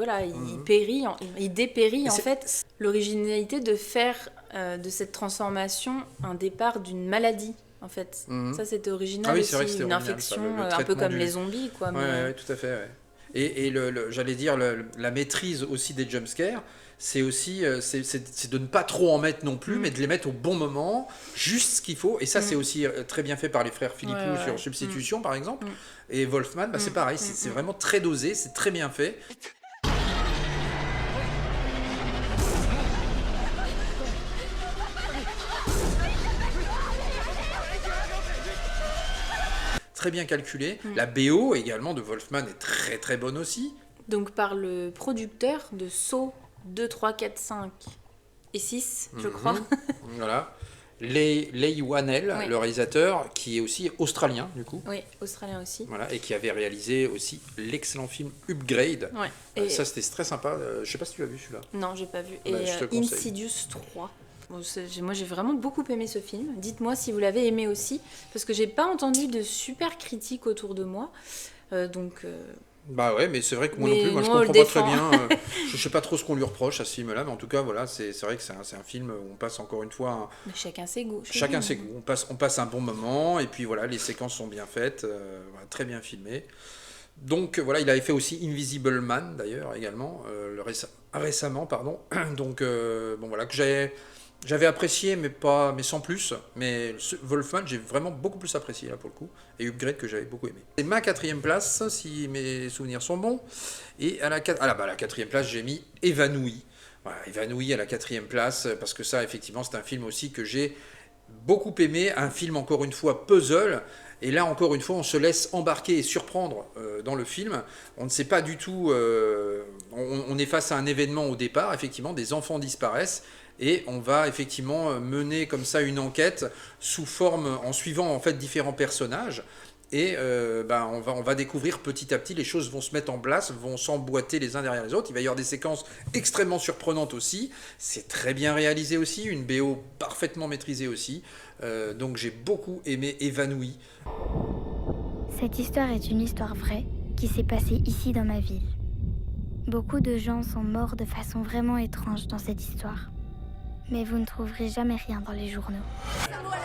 Speaker 2: périt, il dépérit
Speaker 1: Et
Speaker 2: en
Speaker 1: c'est-
Speaker 2: fait. L'originalité de faire de cette transformation un départ d'une maladie. En fait,
Speaker 1: Mhm.
Speaker 2: ça c'était original
Speaker 1: Ah oui,
Speaker 2: aussi,
Speaker 1: c'est vrai que c'était
Speaker 2: une
Speaker 1: original, ça,
Speaker 2: infection,
Speaker 1: le
Speaker 2: un peu
Speaker 1: traitement
Speaker 2: comme
Speaker 1: du-
Speaker 2: les zombies quoi.
Speaker 1: Ouais,
Speaker 2: mais,
Speaker 1: ouais, tout à fait. Ouais. Et j'allais dire, la maîtrise aussi des jumpscares, c'est aussi c'est de ne pas trop en mettre non plus, mais de les mettre au bon moment, juste ce qu'il faut. Et ça, c'est aussi très bien fait par les frères Philippou
Speaker 2: Ouais, ouais.
Speaker 1: sur Substitution, par exemple. Et Wolfman, bah, c'est pareil, c'est vraiment très dosé, c'est très bien fait. Très bien calculé. La BO également de Wolfman est très très bonne aussi.
Speaker 2: Donc par le producteur de Saw 2, 3, 4, 5 et 6, je crois.
Speaker 1: Voilà. Leigh Whannell,
Speaker 2: Oui.
Speaker 1: le réalisateur, qui est aussi australien du coup.
Speaker 2: Oui, australien aussi.
Speaker 1: Voilà, et qui avait réalisé aussi l'excellent film Upgrade.
Speaker 2: Ouais. Et
Speaker 1: Ça, c'était très sympa. Je sais pas si tu l'as vu celui-là.
Speaker 2: non, j'ai pas vu.
Speaker 1: Bah,
Speaker 2: Et
Speaker 1: je te le conseille.
Speaker 2: Insidious 3. Bon, moi, j'ai vraiment beaucoup aimé ce film. Dites-moi si vous l'avez aimé aussi, parce que j'ai pas entendu de super critiques autour de moi. Donc,
Speaker 1: Bah ouais, mais c'est vrai que moi
Speaker 2: Mais
Speaker 1: non plus, moi je
Speaker 2: nous, on le
Speaker 1: comprends pas très
Speaker 2: défend.
Speaker 1: bien. Je sais pas trop ce qu'on lui reproche à ce film-là, mais en tout cas, voilà, c'est vrai que c'est un film où on passe encore une fois.
Speaker 2: mais chacun ses goûts.
Speaker 1: Chacun ses goûts. On passe un bon moment, et puis voilà, les séquences sont bien faites, voilà, très bien filmées. Donc voilà, il avait fait aussi Invisible Man d'ailleurs également, récemment, pardon. Donc bon voilà, que j'avais apprécié, mais sans plus. Mais Wolfman, j'ai vraiment beaucoup plus apprécié là pour le coup. Et Upgrade que j'avais beaucoup aimé. C'est ma 4e place, si mes souvenirs sont bons. Et à la 4e place, j'ai mis Évanoui. Voilà, Évanoui à la 4e place, parce que ça, effectivement, c'est un film aussi que j'ai beaucoup aimé. Un film, encore une fois, puzzle. Et là, encore une fois, on se laisse embarquer et surprendre dans le film. On ne sait pas du tout... on est face à un événement au départ. Effectivement, des enfants disparaissent. Et on va effectivement mener comme ça une enquête sous forme, en suivant en fait différents personnages. Et on va découvrir petit à petit, les choses vont se mettre en place, vont s'emboîter les uns derrière les autres. Il va y avoir des séquences extrêmement surprenantes aussi. C'est très bien réalisé aussi, une BO parfaitement maîtrisée aussi. Donc j'ai beaucoup aimé Évanoui.
Speaker 7: Cette histoire est une histoire vraie qui s'est passée ici dans ma ville. Beaucoup de gens sont morts de façon vraiment étrange dans cette histoire. Mais vous ne trouverez jamais rien dans les journaux.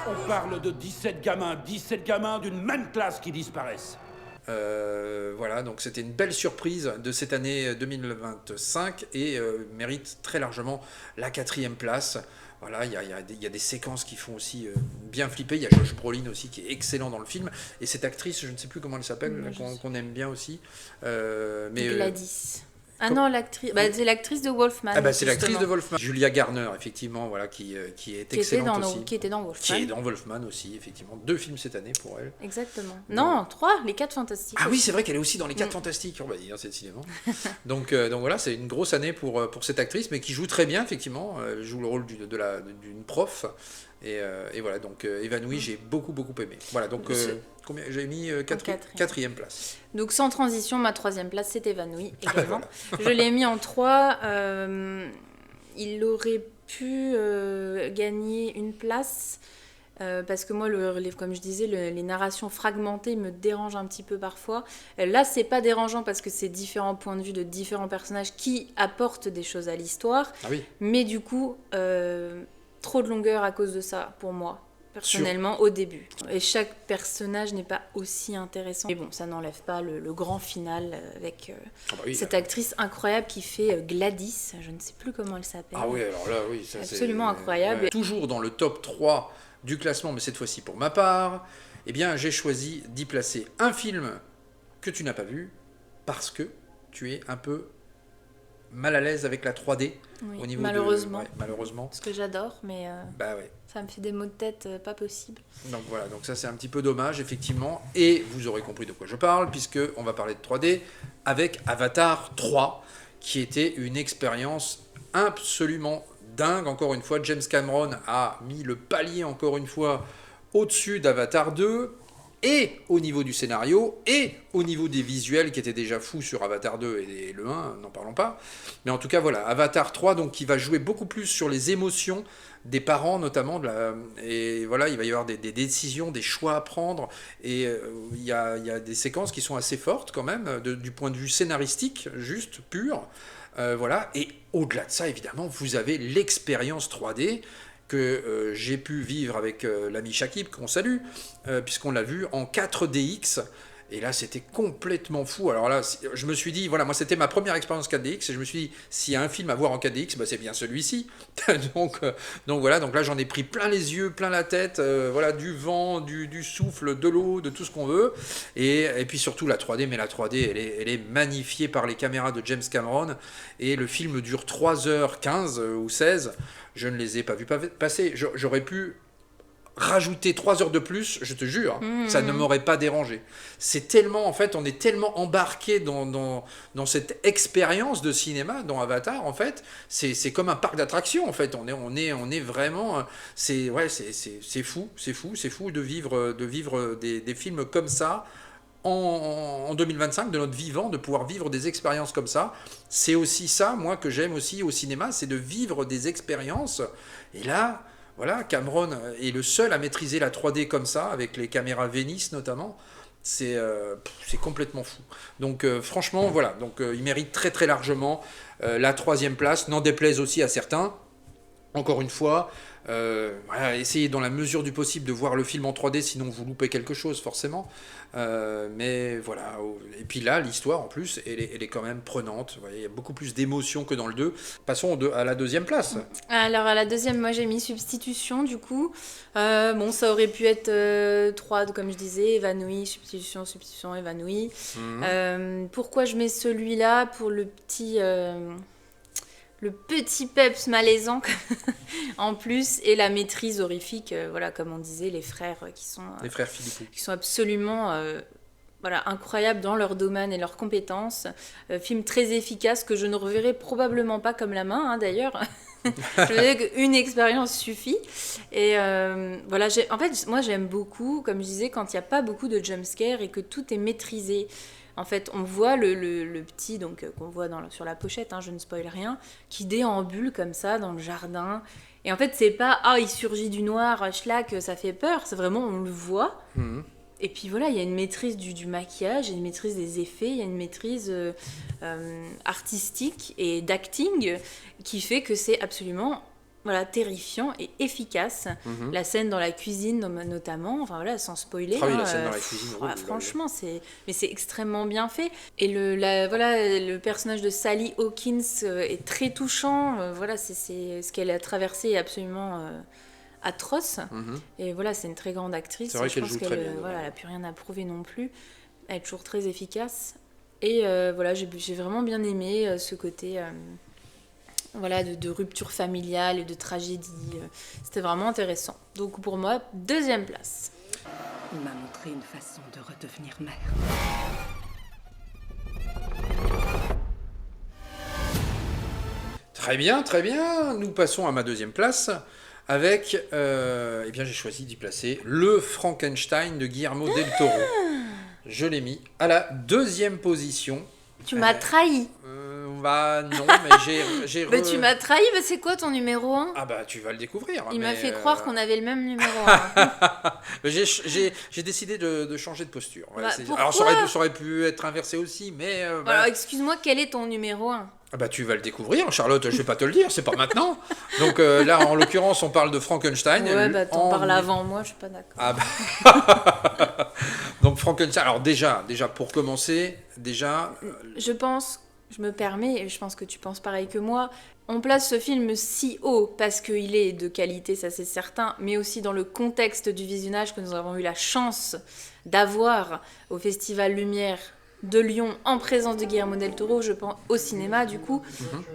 Speaker 8: On parle de 17 gamins d'une même classe qui disparaissent.
Speaker 1: Voilà, donc c'était une belle surprise de cette année 2025 et mérite très largement la 4e place. Voilà, il y a des séquences qui font aussi bien flipper. Il y a Josh Brolin aussi qui est excellent dans le film. Et cette actrice, je ne sais plus comment elle s'appelle, qu'on aime bien aussi.
Speaker 2: Gladys. Ah non, l'actrice. Bah, c'est l'actrice de Wolfman.
Speaker 1: Ah bah c'est l'actrice
Speaker 2: justement.
Speaker 1: de Wolfman. Julia Garner, effectivement, voilà, qui est excellente aussi.
Speaker 2: Qui était dans Wolfman.
Speaker 1: Qui est dans Wolfman aussi, effectivement. 2 films cette année pour elle.
Speaker 2: Exactement. Non, 3, Les 4 Fantastiques.
Speaker 1: Ah oui, c'est vrai qu'elle est aussi dans les 4 Fantastiques. On va dire, c'est décidément. donc voilà, c'est une grosse année pour cette actrice, mais qui joue très bien, effectivement. Elle joue le rôle d'une prof. Et voilà, donc Évanoui, j'ai beaucoup aimé. Voilà, donc combien j'ai mis 4e place.
Speaker 2: Donc sans transition, ma 3e place, c'est Évanoui également.
Speaker 1: Voilà.
Speaker 2: Je l'ai mis en 3. Il aurait pu gagner une place. parce que moi, comme je disais, les narrations fragmentées me dérangent un petit peu parfois. Là, c'est pas dérangeant parce que c'est différents points de vue de différents personnages qui apportent des choses à l'histoire.
Speaker 1: Ah oui.
Speaker 2: Mais du coup, trop de longueur à cause de ça, pour moi, personnellement, au début. Et chaque personnage n'est pas aussi intéressant. Mais bon, ça n'enlève pas le grand final avec cette actrice incroyable qui fait Gladys. Je ne sais plus comment elle s'appelle.
Speaker 1: Ah oui, alors là, oui. Ça,
Speaker 2: absolument incroyable.
Speaker 1: Ouais. Toujours dans le top 3 du classement, mais cette fois-ci pour ma part, eh bien, j'ai choisi d'y placer un film que tu n'as pas vu parce que tu es un peu mal à l'aise avec la 3D au niveau
Speaker 2: malheureusement.
Speaker 1: Malheureusement.
Speaker 2: Parce que j'adore, mais ça me fait des maux de tête pas possible.
Speaker 1: Donc voilà, donc ça c'est un petit peu dommage effectivement, et vous aurez compris de quoi je parle puisque on va parler de 3D avec Avatar 3, qui était une expérience absolument dingue. Encore une fois, James Cameron a mis le palier encore une fois au-dessus d'Avatar 2. Et au niveau du scénario, et au niveau des visuels qui étaient déjà fous sur Avatar 2 et le 1, n'en parlons pas. Mais en tout cas, voilà, Avatar 3, donc, qui va jouer beaucoup plus sur les émotions des parents, notamment. Et voilà, il va y avoir des décisions, des choix à prendre. Et il y a des séquences qui sont assez fortes, quand même, du point de vue scénaristique, juste, pur. Voilà. Et au-delà de ça, évidemment, vous avez l'expérience 3D que j'ai pu vivre avec l'ami Shakib, qu'on salue, puisqu'on l'a vu en 4DX. Et là, c'était complètement fou. Alors là, je me suis dit, voilà, moi, c'était ma première expérience 4DX, et je me suis dit, s'il y a un film à voir en 4DX, bah, c'est bien celui-ci. donc voilà, donc là, j'en ai pris plein les yeux, plein la tête, voilà, du vent, du souffle, de l'eau, de tout ce qu'on veut. Et puis surtout, la 3D, mais la 3D, elle est magnifiée par les caméras de James Cameron, et le film dure 3h15 ou 16. Je ne les ai pas vus passer. J'aurais pu rajouter 3 heures de plus, je te jure, ça ne m'aurait pas dérangé. C'est tellement, en fait, on est tellement embarqué dans cette expérience de cinéma, dans Avatar, en fait, c'est comme un parc d'attractions, en fait. On est vraiment, c'est fou de vivre des films comme ça. En 2025, de notre vivant, de pouvoir vivre des expériences comme ça. C'est aussi ça, moi, que j'aime aussi au cinéma, c'est de vivre des expériences. Et là, voilà, Cameron est le seul à maîtriser la 3D comme ça, avec les caméras Venice notamment. C'est complètement fou. Donc franchement, voilà, donc il mérite très très largement la 3e place, n'en déplaise aussi à certains. Encore une fois, voilà, essayez dans la mesure du possible de voir le film en 3D, sinon vous loupez quelque chose forcément. Mais voilà, et puis là, l'histoire en plus, elle est quand même prenante. Vous voyez, il y a beaucoup plus d'émotions que dans le 2. Passons à la 2e place.
Speaker 2: Alors à la 2e, moi j'ai mis Substitution du coup. Bon, ça aurait pu être 3, comme je disais, Évanoui, Substitution, Évanoui. Pourquoi je mets celui-là? Pour le petit peps malaisant en plus, et la maîtrise horrifique, voilà, comme on disait, les frères
Speaker 1: les frères Philippou,
Speaker 2: qui sont absolument voilà, incroyables dans leur domaine et leurs compétences. Film très efficace que je ne reverrai probablement pas comme la main, hein, d'ailleurs. Je veux dire qu'une expérience suffit. Et voilà, en fait, moi j'aime beaucoup, comme je disais, quand il n'y a pas beaucoup de jumpscares et que tout est maîtrisé. En fait, on voit le petit, donc qu'on voit sur la pochette, hein, je ne spoil rien, qui déambule comme ça dans le jardin. Et en fait, c'est pas « Ah, il surgit du noir, schlack, ça fait peur ». C'est vraiment, on le voit. Et puis voilà, il y a une maîtrise du maquillage, il y a une maîtrise des effets, il y a une maîtrise artistique et d'acting qui fait que c'est absolument... Voilà, terrifiant et efficace. La scène dans la cuisine notamment, enfin voilà, sans spoiler.
Speaker 1: Ah oui, la scène dans la cuisine.
Speaker 2: Franchement, c'est extrêmement bien fait. Et le personnage de Sally Hawkins est très touchant. Voilà, c'est ce qu'elle a traversé est absolument atroce. Et voilà, c'est une très grande actrice.
Speaker 1: C'est vrai qu'elle joue très bien.
Speaker 2: Voilà, elle n'a plus rien à prouver non plus. Elle est toujours très efficace. Et voilà, j'ai vraiment bien aimé ce côté... voilà, de rupture familiale et de tragédie. C'était vraiment intéressant. Donc pour moi, 2e place.
Speaker 5: Il m'a montré une façon de redevenir mère.
Speaker 1: Très bien, très bien. Nous passons à ma 2e place avec, eh bien j'ai choisi d'y placer le Frankenstein de Guillermo del Toro. Je l'ai mis à la 2e position.
Speaker 2: Tu m'as trahi.
Speaker 1: Bah non, mais j'ai
Speaker 2: Bah, tu m'as trahi, bah, c'est quoi ton numéro 1?
Speaker 1: Ah bah tu vas le découvrir.
Speaker 2: Il m'a
Speaker 1: mais,
Speaker 2: fait croire qu'on avait le même numéro 1.
Speaker 1: J'ai décidé de changer de posture. Voilà,
Speaker 2: Bah,
Speaker 1: alors
Speaker 2: pourquoi
Speaker 1: ça aurait pu être inversé aussi, mais
Speaker 2: Alors,
Speaker 1: voilà.
Speaker 2: excuse-moi, quel est ton numéro 1?
Speaker 1: Ah bah tu vas le découvrir, Charlotte, je vais pas te le dire, c'est pas maintenant. Donc là, en l'occurrence, on parle de Frankenstein.
Speaker 2: Ouais, bah t'en
Speaker 1: en-
Speaker 2: parles avant moi, je suis pas d'accord.
Speaker 1: Ah bah... Donc Frankenstein, alors déjà pour commencer,
Speaker 2: Je pense, je me permets, et je pense que tu penses pareil que moi, on place ce film si haut parce qu'il est de qualité, ça c'est certain, mais aussi dans le contexte du visionnage que nous avons eu la chance d'avoir au Festival Lumière de Lyon en présence de Guillermo del Toro, je pense au cinéma du coup.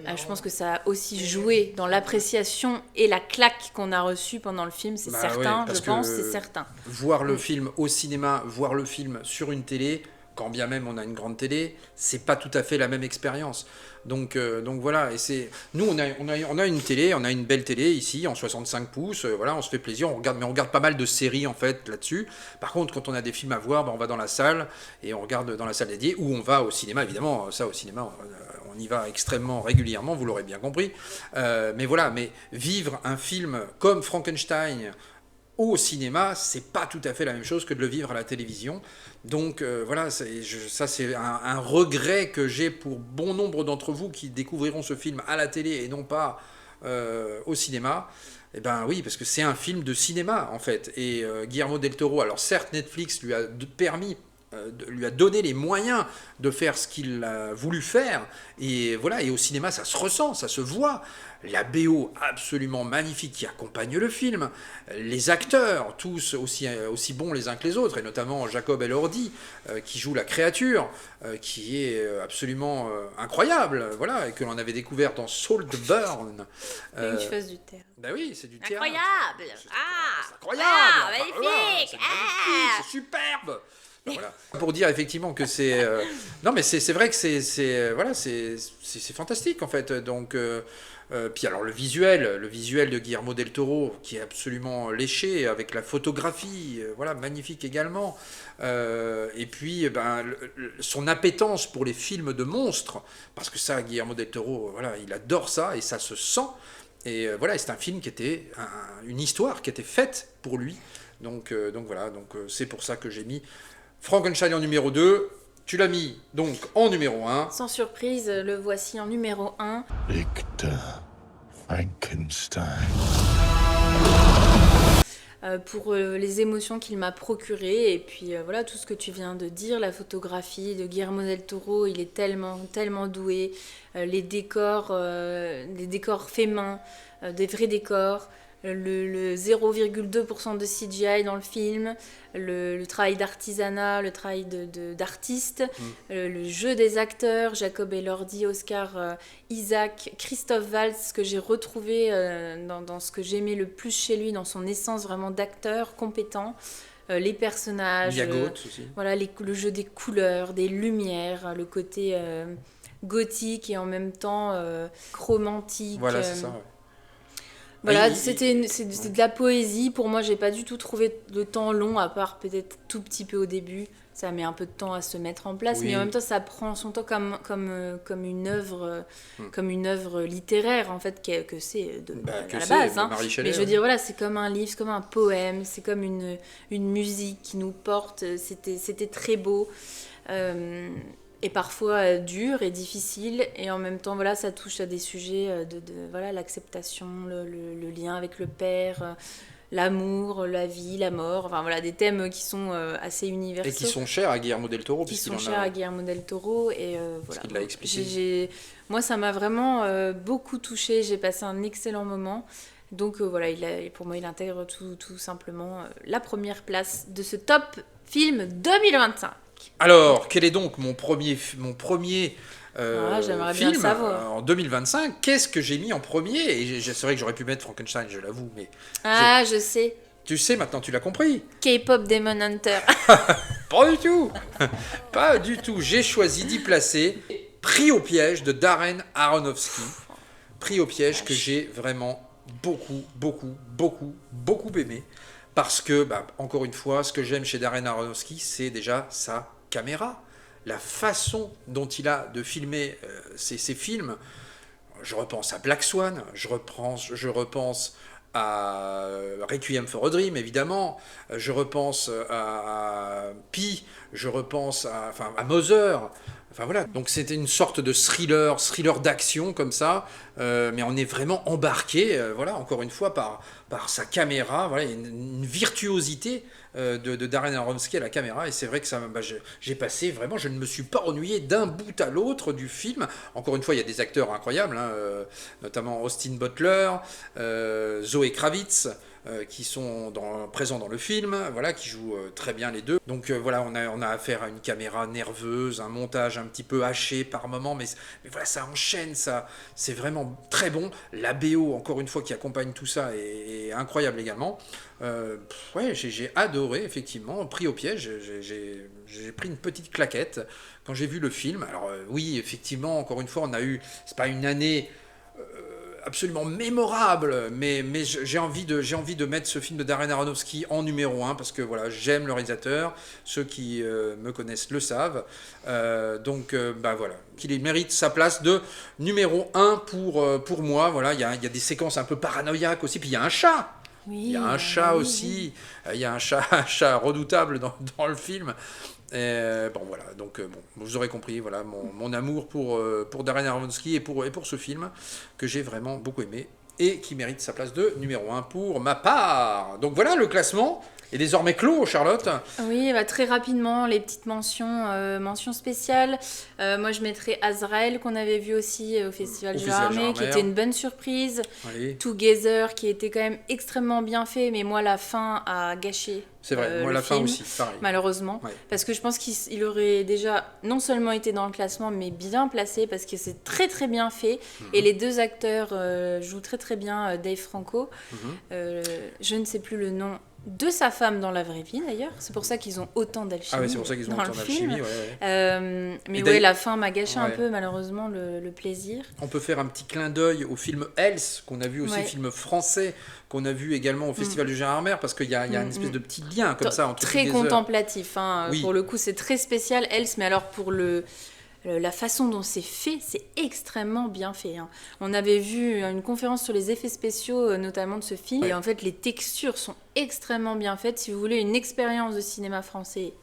Speaker 2: Je pense que ça a aussi joué dans l'appréciation et la claque qu'on a reçue pendant le film, c'est
Speaker 1: Bah
Speaker 2: certain,
Speaker 1: ouais, parce
Speaker 2: je pense,
Speaker 1: que
Speaker 2: c'est certain.
Speaker 1: voir le film au cinéma, voir le film sur une télé, quand bien même on a une grande télé, c'est pas tout à fait la même expérience. Donc voilà, et c'est nous on a une télé, on a une belle télé ici en 65 pouces, voilà, on se fait plaisir, on regarde pas mal de séries en fait là-dessus. Par contre, quand on a des films à voir, on va dans la salle et on regarde dans la salle dédiée ou on va au cinéma évidemment. Ça au cinéma on y va extrêmement régulièrement, vous l'aurez bien compris. Mais voilà, mais vivre un film comme Frankenstein au cinéma, c'est pas tout à fait la même chose que de le vivre à la télévision. Donc voilà, ça c'est un regret que j'ai pour bon nombre d'entre vous qui découvriront ce film à la télé et non pas au cinéma. Eh ben oui, parce que c'est un film de cinéma en fait. Et Guillermo del Toro, alors certes Netflix lui a permis lui a donné les moyens de faire ce qu'il a voulu faire. Et voilà, et au cinéma, ça se ressent, ça se voit. La BO absolument magnifique qui accompagne le film. Les acteurs, tous aussi bons les uns que les autres, et notamment Jacob Elordi, qui joue la créature, qui est absolument incroyable, voilà, et que l'on avait découvert dans Saltburn.
Speaker 2: Et que tu fasses du théâtre.
Speaker 1: Bah oui, c'est du théâtre.
Speaker 2: Incroyable!
Speaker 1: C'est incroyable!
Speaker 2: Ah,
Speaker 1: Enfin,
Speaker 2: magnifique!
Speaker 1: voilà, c'est magnifique, c'est superbe! Ben voilà. Pour dire effectivement que c'est non mais c'est vrai que c'est voilà c'est fantastique en fait. Donc puis alors le visuel de Guillermo del Toro qui est absolument léché avec la photographie voilà magnifique également. Et puis son appétence pour les films de monstres, parce que ça Guillermo del Toro voilà il adore ça et ça se sent. Et voilà, c'est un film qui était une histoire qui était faite pour lui. Donc voilà, c'est pour ça que j'ai mis Frankenstein en numéro 2, tu l'as mis donc en numéro 1.
Speaker 2: Sans surprise, le voici en numéro 1.
Speaker 6: Victor Frankenstein.
Speaker 2: Pour les émotions qu'il m'a procurées et puis voilà tout ce que tu viens de dire, la photographie de Guillermo del Toro, il est tellement doué, les décors faits main, des vrais décors, le 0,2% de CGI dans le film, le travail d'artisanat, le travail d'artiste, le jeu des acteurs, Jacob Elordi, Oscar Isaac, Christophe Waltz, que j'ai retrouvé dans ce que j'aimais le plus chez lui, dans son essence vraiment d'acteur compétent, les personnages,
Speaker 1: aussi.
Speaker 2: Voilà, le jeu des couleurs, des lumières, le côté gothique et en même temps chromantique.
Speaker 1: Voilà, c'est ça. Ouais.
Speaker 2: Voilà,
Speaker 1: Oui,
Speaker 2: c'est de la poésie. Pour moi, j'ai pas du tout trouvé le temps long, à part peut-être tout petit peu au début. Ça met un peu de temps à se mettre en place, mais en même temps, ça prend son temps comme une œuvre littéraire, en fait, que c'est à la base. Hein. Mais je veux dire, voilà, c'est comme un livre, c'est comme un poème, c'est comme une musique qui nous porte. C'était très beau. Et parfois dur et difficile, et en même temps voilà ça touche à des sujets de voilà l'acceptation, le lien avec le père, l'amour, la vie, la mort, enfin voilà des thèmes qui sont assez universels
Speaker 1: et qui sont chers à Guillermo del Toro,
Speaker 2: et voilà.
Speaker 1: Qu'il l'a expliqué.
Speaker 2: Moi ça m'a vraiment beaucoup touchée, j'ai passé un excellent moment. Donc voilà, pour moi il intègre tout simplement la première place de ce top film 2025.
Speaker 1: Alors, quel est donc mon premier
Speaker 2: j'aimerais
Speaker 1: film
Speaker 2: bien savoir.
Speaker 1: En 2025? Qu'est-ce que j'ai mis en premier? Et c'est vrai que j'aurais pu mettre Frankenstein, je l'avoue, mais...
Speaker 2: Je sais.
Speaker 1: Tu sais, maintenant tu l'as compris.
Speaker 2: K-pop Demon Hunter.
Speaker 1: Pas du tout. Pas du tout. J'ai choisi d'y placer Pris au piège de Darren Aronofsky. Pris au piège que j'ai vraiment beaucoup aimé. Parce que, encore une fois, ce que j'aime chez Darren Aronofsky, c'est déjà sa caméra. la façon dont il a de filmer ces films. Je repense à Black Swan, je repense à Requiem for a Dream, évidemment, je repense à Pi, je repense à Mother. Enfin voilà, donc c'était une sorte de thriller d'action comme ça, mais on est vraiment embarqué, voilà, encore une fois, par sa caméra, voilà, une virtuosité de Darren Aronofsky à la caméra, et c'est vrai que ça, j'ai passé vraiment, je ne me suis pas ennuyé d'un bout à l'autre du film. Encore une fois, il y a des acteurs incroyables, hein, notamment Austin Butler, Zoe Kravitz, qui sont présents dans le film, voilà, qui jouent très bien les deux. Donc voilà, on a affaire à une caméra nerveuse, un montage un petit peu haché par moments, mais voilà, ça enchaîne, ça, c'est vraiment très bon. La BO, encore une fois, qui accompagne tout ça, est incroyable également. Ouais, j'ai adoré, effectivement, pris au piège, j'ai pris une petite claquette quand j'ai vu le film. Alors oui, effectivement, encore une fois, c'est pas une année absolument mémorable, mais j'ai envie de mettre ce film de Darren Aronofsky en numéro 1, parce que voilà, j'aime le réalisateur, ceux qui me connaissent le savent, donc voilà, qu'il mérite sa place de numéro 1 pour moi. Voilà, il y a des séquences un peu paranoïaques aussi, puis il y a un chat.
Speaker 2: Oui,
Speaker 1: Il y a un chat aussi, il y a un chat redoutable dans le film. Et bon voilà, donc vous aurez compris, voilà mon amour pour Darren Aronofsky et pour ce film que j'ai vraiment beaucoup aimé et qui mérite sa place de numéro 1 pour ma part. Donc voilà, le classement est désormais clos, Charlotte.
Speaker 2: Oui, très rapidement, les petites mentions spéciales. Moi, je mettrais Azrael, qu'on avait vu aussi au Festival Gérardmer, qui était une bonne surprise.
Speaker 1: Allez.
Speaker 2: Together, qui était quand même extrêmement bien fait, mais moi, la fin a gâché.
Speaker 1: C'est vrai, moi
Speaker 2: le
Speaker 1: la fin
Speaker 2: film,
Speaker 1: aussi, pareil.
Speaker 2: malheureusement.
Speaker 1: Ouais.
Speaker 2: Parce que je pense qu'il aurait déjà non seulement été dans le classement, mais bien placé, parce que c'est très très bien fait. Et les deux acteurs jouent très très bien, Dave Franco. Je ne sais plus le nom de sa femme dans la vraie vie d'ailleurs, c'est pour ça qu'ils ont autant d'alchimie.
Speaker 1: Ah ouais, c'est pour ça qu'ils ont
Speaker 2: dans
Speaker 1: autant
Speaker 2: le
Speaker 1: d'alchimie,
Speaker 2: film. Mais
Speaker 1: Et
Speaker 2: ouais, la fin m'a gâché un
Speaker 1: ouais.
Speaker 2: peu malheureusement le plaisir.
Speaker 1: On peut faire un petit clin d'œil au film Else, qu'on a vu aussi,
Speaker 2: Ouais.
Speaker 1: film français, qu'on a vu également au Festival du Gérardmer, parce qu'il y a une espèce de petit lien comme ça entre
Speaker 2: Très
Speaker 1: toutes les heures.
Speaker 2: contemplatif, hein.
Speaker 1: Oui.
Speaker 2: Pour le coup c'est très spécial Else, mais alors pour la façon dont c'est fait, c'est extrêmement bien fait, hein. On avait vu une conférence sur les effets spéciaux, notamment de ce film,
Speaker 1: Ouais.
Speaker 2: et en fait les textures sont extrêmement bien faites. Si vous voulez une expérience de cinéma français,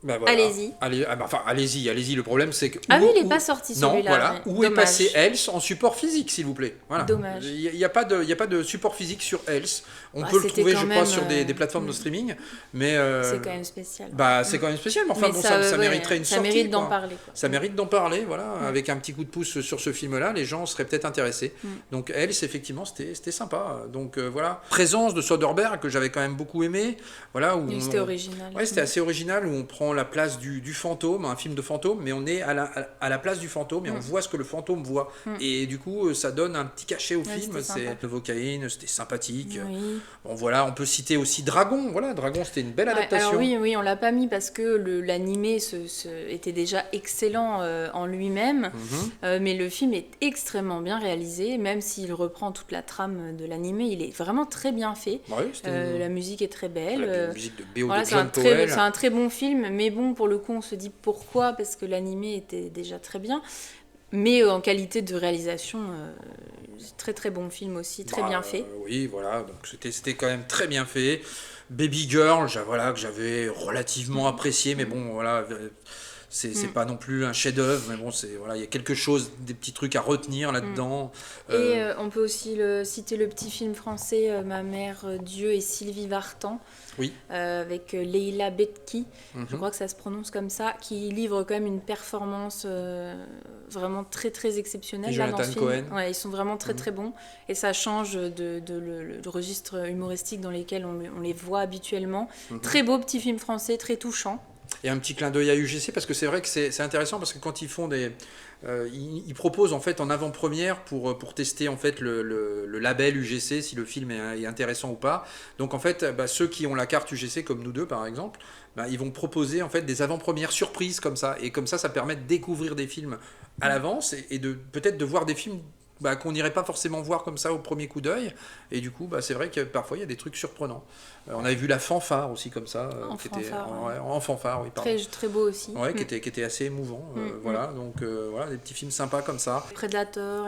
Speaker 1: Bah voilà.
Speaker 2: allez-y.
Speaker 1: Allez-y. Le problème, c'est que...
Speaker 2: Ah oui, il n'est pas sorti
Speaker 1: Non,
Speaker 2: celui-là.
Speaker 1: voilà.
Speaker 2: mais
Speaker 1: Où est
Speaker 2: dommage.
Speaker 1: passé Else en support physique, s'il vous plaît. Voilà.
Speaker 2: Dommage.
Speaker 1: Il n'y a pas de support physique sur Else. On
Speaker 2: Bah,
Speaker 1: peut le
Speaker 2: c'était
Speaker 1: trouver,
Speaker 2: quand
Speaker 1: je crois,
Speaker 2: même,
Speaker 1: sur des plateformes de streaming. Mais
Speaker 2: C'est quand même spécial.
Speaker 1: c'est quand même spécial. Mais enfin,
Speaker 2: Mais
Speaker 1: bon, ça
Speaker 2: ouais,
Speaker 1: mériterait une
Speaker 2: ça
Speaker 1: sortie.
Speaker 2: mérite d'en
Speaker 1: quoi.
Speaker 2: parler, quoi.
Speaker 1: Ça mérite d'en parler, voilà. Avec un petit coup de pouce sur ce film-là, les gens seraient peut-être intéressés. Donc Else, effectivement, c'était sympa. Donc voilà. Présence de Soderbergh, que j'avais quand même beaucoup aimé. Voilà, où
Speaker 2: Oui, c'était original.
Speaker 1: Ouais, c'était assez original, où on prend la place du fantôme, un film de fantôme, mais on est à la place du fantôme et on voit ce que le fantôme voit. Et du coup, ça donne un petit cachet au film.
Speaker 2: c'était
Speaker 1: C'est
Speaker 2: sympa.
Speaker 1: Novocaine, c'était sympathique.
Speaker 2: Oui.
Speaker 1: Bon, voilà, on peut citer aussi Dragon. Voilà, Dragon, c'était une belle
Speaker 2: Ouais,
Speaker 1: adaptation.
Speaker 2: alors oui, on l'a pas mis parce que l'animé était déjà excellent en lui-même, mais le film est extrêmement bien réalisé, même s'il reprend toute la trame de l'animé, il est vraiment très bien fait.
Speaker 1: Ouais, c'était
Speaker 2: La musique est très belle.
Speaker 1: la musique de BO
Speaker 2: Voilà,
Speaker 1: de
Speaker 2: c'est un
Speaker 1: John Powell.
Speaker 2: c'est un très bon film, mais bon, pour le coup, on se dit pourquoi, parce que l'animé était déjà très bien. Mais en qualité de réalisation, très très bon film aussi, très bien fait.
Speaker 1: Oui, voilà, donc c'était quand même très bien fait. Baby Girl, voilà, que j'avais relativement apprécié, mais bon, voilà, c'est pas non plus un chef-d'œuvre, mais bon, voilà, il y a quelque chose, des petits trucs à retenir là-dedans.
Speaker 2: Et on peut aussi citer le petit film français Ma mère Dieu et Sylvie Vartan,
Speaker 1: Oui.
Speaker 2: avec Leila Betki, je crois que ça se prononce comme ça, qui livre quand même une performance vraiment très très exceptionnelle.
Speaker 1: Et
Speaker 2: là, dans ce
Speaker 1: Jonathan
Speaker 2: film.
Speaker 1: Cohen.
Speaker 2: Ouais, ils sont vraiment très très bons, et ça change le registre humoristique dans lesquels on les voit habituellement. Très beau petit film français, très touchant.
Speaker 1: Et un petit clin d'œil à UGC, parce que c'est vrai que c'est intéressant, parce que quand ils font ils proposent en fait en avant-première pour tester en fait le label UGC, si le film est intéressant ou pas. Donc en fait, ceux qui ont la carte UGC, comme nous deux par exemple, ils vont proposer en fait des avant-premières surprises comme ça. Et comme ça permet de découvrir des films à l'avance et de peut-être de voir des films qu'on n'irait pas forcément voir comme ça au premier coup d'œil. Et du coup, c'est vrai que parfois il y a des trucs surprenants. On avait vu La Fanfare aussi comme ça, en fanfare, oui, pardon.
Speaker 2: Très, très beau aussi.
Speaker 1: Ouais, qui était assez émouvant. Voilà, donc voilà, des petits films sympas comme ça.
Speaker 2: Predator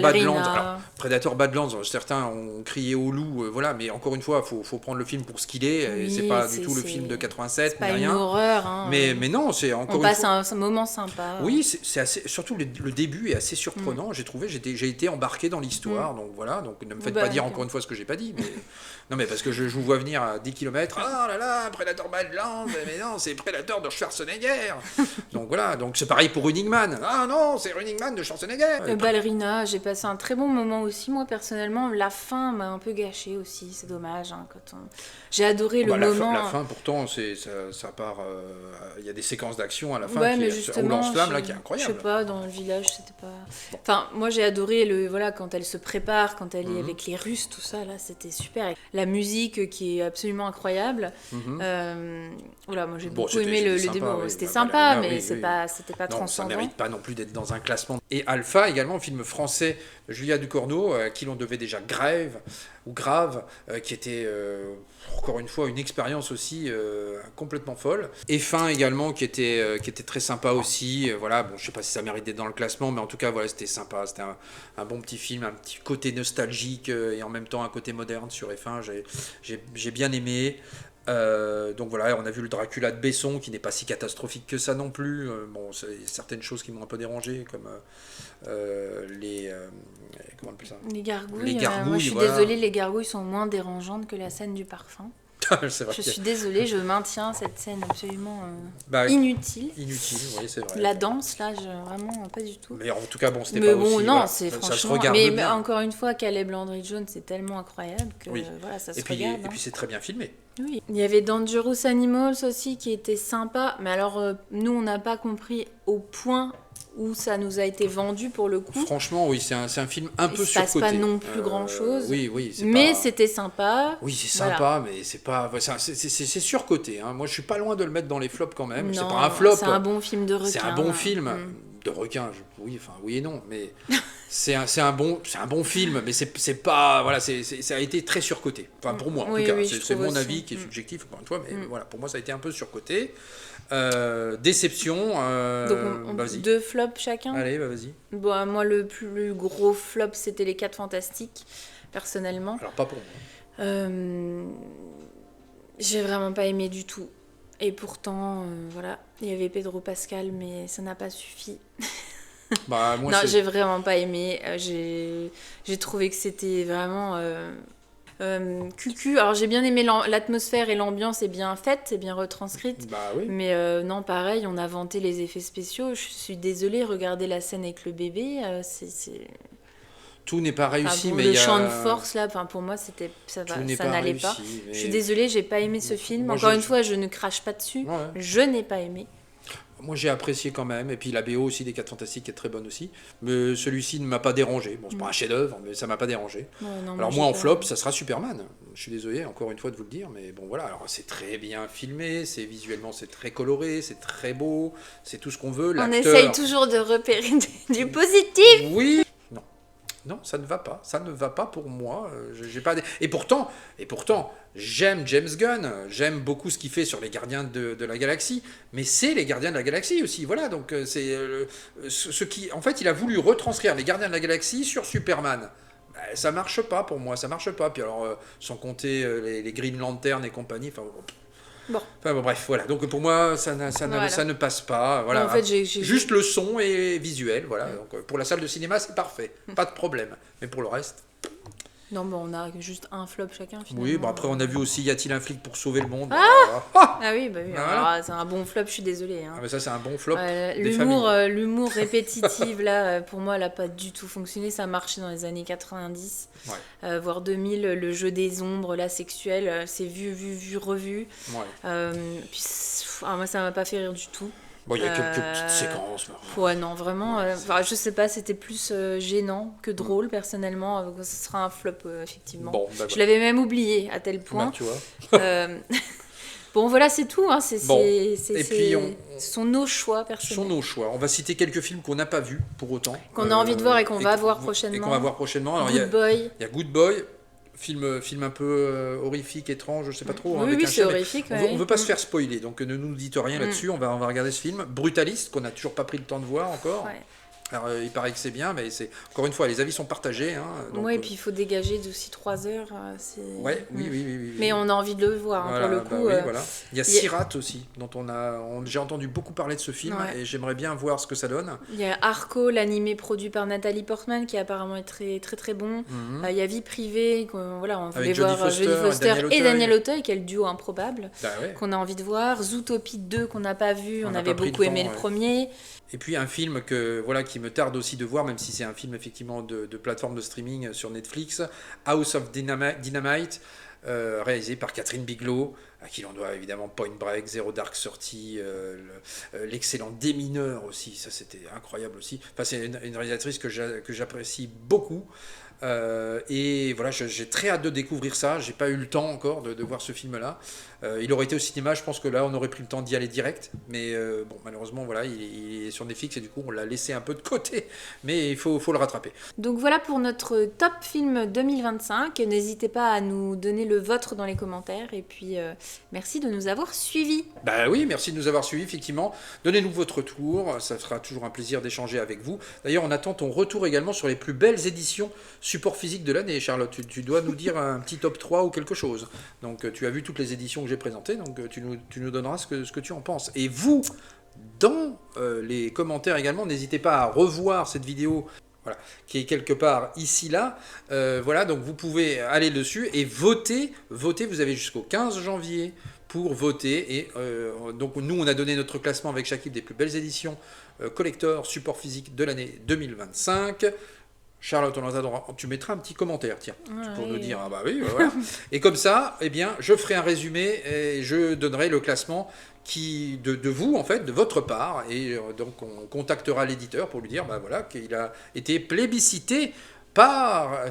Speaker 1: Badlands. Alors, Predator Badlands, certains ont crié au loup, voilà, mais encore une fois, faut prendre le film pour ce qu'il est.
Speaker 2: Oui,
Speaker 1: c'est pas du tout le film de 87,
Speaker 2: c'est pas
Speaker 1: ni rien.
Speaker 2: une horreur. Hein,
Speaker 1: mais non, c'est encore
Speaker 2: on
Speaker 1: une
Speaker 2: passe
Speaker 1: fois.
Speaker 2: un moment sympa.
Speaker 1: Oui, c'est assez, surtout le début est assez surprenant. J'ai trouvé, j'ai été embarqué dans l'histoire, donc voilà. Donc ne me faites pas dire encore une fois ce que j'ai pas dit, mais non, mais parce que je vous vois venir à 10 km. Ah là là, Predator Badlands, mais non, c'est Predator de Schwarzenegger. Donc voilà, donc c'est pareil pour Running Man. Ah non, c'est Running Man de Schwarzenegger.
Speaker 2: Ballerina, j'ai passé un très bon moment aussi, moi personnellement. La fin m'a un peu gâché aussi, c'est dommage. Hein, j'ai adoré le moment.
Speaker 1: La fin, pourtant, ça part. Il y a des séquences d'action à la fin
Speaker 2: mais
Speaker 1: au lance-flamme là qui est incroyable.
Speaker 2: Je sais pas, dans le village, c'était pas. Enfin, moi j'ai adoré quand elle se prépare, quand elle est avec les Russes, tout ça là, c'était super. La musique qui est absolument incroyable. Voilà, moi j'ai beaucoup aimé le début. C'était sympa, mais c'était pas transcendant.
Speaker 1: Ça mérite pas non plus d'être dans un classement. Et Alpha également, film français de Julia Ducournau, à qui l'on devait déjà Grave, qui était encore une fois une expérience aussi complètement folle. Et Fin également, qui était très sympa aussi. Voilà, bon, je sais pas si ça mérite d'être dans le classement, mais en tout cas, voilà, c'était sympa. C'était un bon petit film, un petit côté nostalgique et en même temps un côté moderne sur F1. J'ai bien aimé. Donc voilà, on a vu le Dracula de Besson qui n'est pas si catastrophique que ça non plus. Bon, c'est certaines choses qui m'ont un peu dérangé, comme comment on appelle ça ?
Speaker 2: Les gargouilles.
Speaker 1: Les gargouilles,
Speaker 2: moi, je suis désolée, les gargouilles sont moins dérangeantes que la scène du parfum.
Speaker 1: C'est vrai
Speaker 2: je suis désolée, je maintiens cette scène absolument
Speaker 1: inutile.
Speaker 2: Inutile,
Speaker 1: oui, c'est vrai.
Speaker 2: La danse, là, vraiment pas du tout.
Speaker 1: Mais en tout cas, bon, c'était pas aussi...
Speaker 2: non,
Speaker 1: voilà,
Speaker 2: c'est franchement...
Speaker 1: Ça se regarde
Speaker 2: mais
Speaker 1: bien.
Speaker 2: encore une fois, Caleb Landry-Jones, c'est tellement incroyable que voilà, ça se regarde.
Speaker 1: Et puis c'est très bien filmé.
Speaker 2: Oui. Il y avait Dangerous Animals aussi qui était sympa, mais alors nous, on n'a pas compris au point où ça nous a été vendu pour le coup.
Speaker 1: Franchement, oui, c'est un film un peu surcoté.
Speaker 2: Il se passe pas non plus grand-chose.
Speaker 1: Oui,
Speaker 2: mais c'était sympa.
Speaker 1: Oui, c'est sympa, mais c'est pas... C'est surcoté. Hein. Moi, je suis pas loin de le mettre dans les flops quand même. C'est pas un flop.
Speaker 2: C'est un bon film de requin.
Speaker 1: C'est un bon film de requin. Oui et non, mais c'est un bon film, mais c'est pas... Voilà, ça a été très surcoté. Enfin, pour moi, en tout cas. C'est mon avis qui est subjectif, encore une fois, mais voilà, pour moi, ça a été un peu surcoté. Déception.
Speaker 2: Donc
Speaker 1: vas-y.
Speaker 2: 2 flops chacun.
Speaker 1: Allez, vas-y.
Speaker 2: Bon, moi, le plus gros flop, c'était Les 4 Fantastiques, personnellement.
Speaker 1: Alors, pas pour moi.
Speaker 2: J'ai vraiment pas aimé du tout. Et pourtant, voilà, il y avait Pedro Pascal, mais ça n'a pas suffi.
Speaker 1: Moi,
Speaker 2: non, j'ai vraiment pas aimé. J'ai trouvé que c'était vraiment... cucu. Alors j'ai bien aimé l'atmosphère et l'ambiance est bien faite, c'est bien retranscrite.
Speaker 1: Oui.
Speaker 2: Mais non, pareil, on a vanté les effets spéciaux. Je suis désolée, regardez la scène avec le bébé,
Speaker 1: tout n'est pas réussi,
Speaker 2: mais le champ de force là, pour moi ça n'allait pas. Mais... Je suis désolée, j'ai pas aimé ce film. Encore une fois, je ne crache pas dessus. Ouais. Je n'ai pas aimé.
Speaker 1: Moi j'ai apprécié quand même, et puis la BO aussi des 4 Fantastiques est très bonne aussi, mais celui-ci ne m'a pas dérangé. Bon, c'est pas un chef-d'œuvre, mais ça m'a pas dérangé. Alors moi en flop, ça sera Superman. Je suis désolé encore une fois de vous le dire, mais bon voilà, alors c'est très bien filmé, visuellement c'est très coloré, c'est très beau, c'est tout ce qu'on veut.
Speaker 2: On essaye toujours de repérer du positif.
Speaker 1: Oui. Non, ça ne va pas pour moi. J'ai pas... Et pourtant, j'aime James Gunn, j'aime beaucoup ce qu'il fait sur les Gardiens de la Galaxie, mais c'est les Gardiens de la Galaxie aussi, voilà. Donc c'est ce qui, en fait, il a voulu retranscrire les Gardiens de la Galaxie sur Superman. Ça marche pas pour moi, ça marche pas. Puis alors, sans compter les Green Lantern et compagnie, bon, bref, voilà. Donc pour moi, ça ne passe pas. Voilà.
Speaker 2: En fait,
Speaker 1: juste le son et visuel, voilà. Donc pour la salle de cinéma, c'est parfait, pas de problème. Mais pour le reste.
Speaker 2: Non, on a juste un flop chacun finalement.
Speaker 1: Oui, après on a vu aussi Y a-t-il un flic pour sauver le monde.
Speaker 2: Ah oui. Alors, c'est un bon flop, je suis désolée. Hein.
Speaker 1: Ah mais ça c'est un bon flop.
Speaker 2: L'humour répétitif là, pour moi, elle n'a pas du tout fonctionné. Ça marchait dans les années 90, voire 2000. Le jeu des ombres, la sexuelle, c'est vu, revu. Puis moi, ça m'a pas fait rire du tout.
Speaker 1: Bon, il y a quelques petites séquences.
Speaker 2: Ouais, non, vraiment. Je sais pas, c'était plus gênant que drôle, personnellement. Ce sera un flop, effectivement.
Speaker 1: Bon,
Speaker 2: je l'avais même oublié, à tel point.
Speaker 1: Tu vois.
Speaker 2: Bon, voilà, c'est tout. Hein.
Speaker 1: Bon. Et puis,
Speaker 2: Ce sont nos choix
Speaker 1: Ce
Speaker 2: personnels.
Speaker 1: sont nos choix. On va citer quelques films qu'on n'a pas vus pour autant.
Speaker 2: Qu'on a envie de voir et qu'on va voir prochainement.
Speaker 1: Et qu'on va voir prochainement. Alors,
Speaker 2: Good Boy.
Speaker 1: il y a Good Boy, film un peu horrifique, étrange, je sais pas trop.
Speaker 2: Oui,
Speaker 1: avec
Speaker 2: oui,
Speaker 1: un
Speaker 2: c'est
Speaker 1: chien, mais
Speaker 2: horrifique.
Speaker 1: on veut pas se faire spoiler, donc ne nous dites rien là-dessus. On va regarder ce film. Brutaliste, qu'on n'a toujours pas pris le temps de voir encore.
Speaker 2: Ouais.
Speaker 1: Alors, il paraît que c'est bien, mais encore une fois, les avis sont partagés. Hein, donc,
Speaker 2: Ouais, et puis il faut dégager aussi 3 heures.
Speaker 1: Ouais, oui.
Speaker 2: Mais on a envie de le voir, hein,
Speaker 1: Voilà,
Speaker 2: pour le coup.
Speaker 1: oui, voilà. Il y a Sirat aussi, dont j'ai entendu beaucoup parler de ce film,
Speaker 2: Ouais.
Speaker 1: et j'aimerais bien voir ce que ça donne.
Speaker 2: Il y a Arco, l'animé produit par Nathalie Portman, qui apparemment est très très très bon. Il y a Vie privée, on voulait
Speaker 1: Jodie
Speaker 2: voir
Speaker 1: Foster,
Speaker 2: Jodie Foster
Speaker 1: Daniel
Speaker 2: et Daniel Auteuil, quel duo improbable,
Speaker 1: Bah ouais.
Speaker 2: qu'on a envie de voir. Zootopie 2, qu'on n'a pas vu, on
Speaker 1: n'a
Speaker 2: avait
Speaker 1: pas pris
Speaker 2: beaucoup
Speaker 1: le
Speaker 2: aimé
Speaker 1: temps,
Speaker 2: le
Speaker 1: ouais.
Speaker 2: premier.
Speaker 1: Et puis un film qui me tarde aussi de voir, même si c'est un film effectivement de plateforme de streaming sur Netflix, House of Dynamite, réalisé par Catherine Bigelow, à qui l'on doit évidemment Point Break, Zero Dark Thirty, l'excellent Démineur aussi, ça c'était incroyable aussi. Enfin, c'est une réalisatrice que j'apprécie beaucoup. Et voilà, j'ai très hâte de découvrir ça. J'ai pas eu le temps encore de voir ce film-là. Il aurait été au cinéma, je pense que là on aurait pris le temps d'y aller direct. Mais bon, malheureusement, voilà, il est sur Netflix et du coup on l'a laissé un peu de côté. Mais il faut le rattraper.
Speaker 2: Donc voilà pour notre top film 2025. N'hésitez pas à nous donner le vôtre dans les commentaires. Et puis merci de nous avoir suivis.
Speaker 1: Bah oui, merci de nous avoir suivis, effectivement. Donnez-nous votre retour, ça fera toujours un plaisir d'échanger avec vous. D'ailleurs, on attend ton retour également sur les plus belles éditions support physique de l'année, Charlotte. Tu dois nous dire un petit top 3 ou quelque chose. Donc tu as vu toutes les éditions que j'ai présentées, donc tu nous donneras ce que tu en penses. Et vous, dans les commentaires également, n'hésitez pas à revoir cette vidéo. Voilà, qui est quelque part ici, là. Voilà, donc vous pouvez aller dessus et voter. Voter, vous avez jusqu'au 15 janvier pour voter. Et donc nous, on a donné notre classement avec Shakib des plus belles éditions collector support physique de l'année 2025. Charlotte, tu mettras un petit commentaire, tiens, pour nous dire, ah bah oui, voilà. Et comme ça, eh bien, je ferai un résumé et je donnerai le classement de vous, en fait, de votre part. Et donc, on contactera l'éditeur pour lui dire, bah voilà, qu'il a été plébiscité par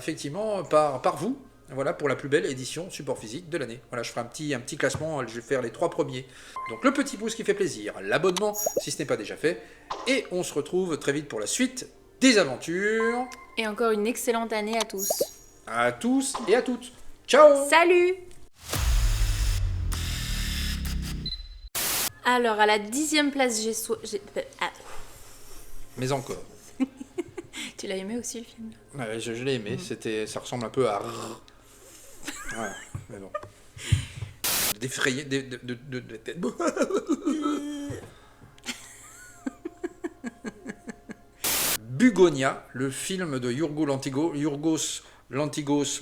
Speaker 1: vous. Voilà, pour la plus belle édition support physique de l'année. Voilà, je ferai un petit classement, je vais faire les 3 premiers. Donc le petit pouce qui fait plaisir, l'abonnement si ce n'est pas déjà fait. Et on se retrouve très vite pour la suite des aventures.
Speaker 2: Et encore une excellente année à tous.
Speaker 1: À tous et à toutes. Ciao.
Speaker 2: Salut! Alors, à la 10e place,
Speaker 1: Mais encore.
Speaker 2: Tu l'as aimé aussi, le film?
Speaker 1: Ouais, je l'ai aimé, ça ressemble un peu à... Voilà, mais bon. D'effrayer... Bugonia, le film de Yorgos Lanthimos,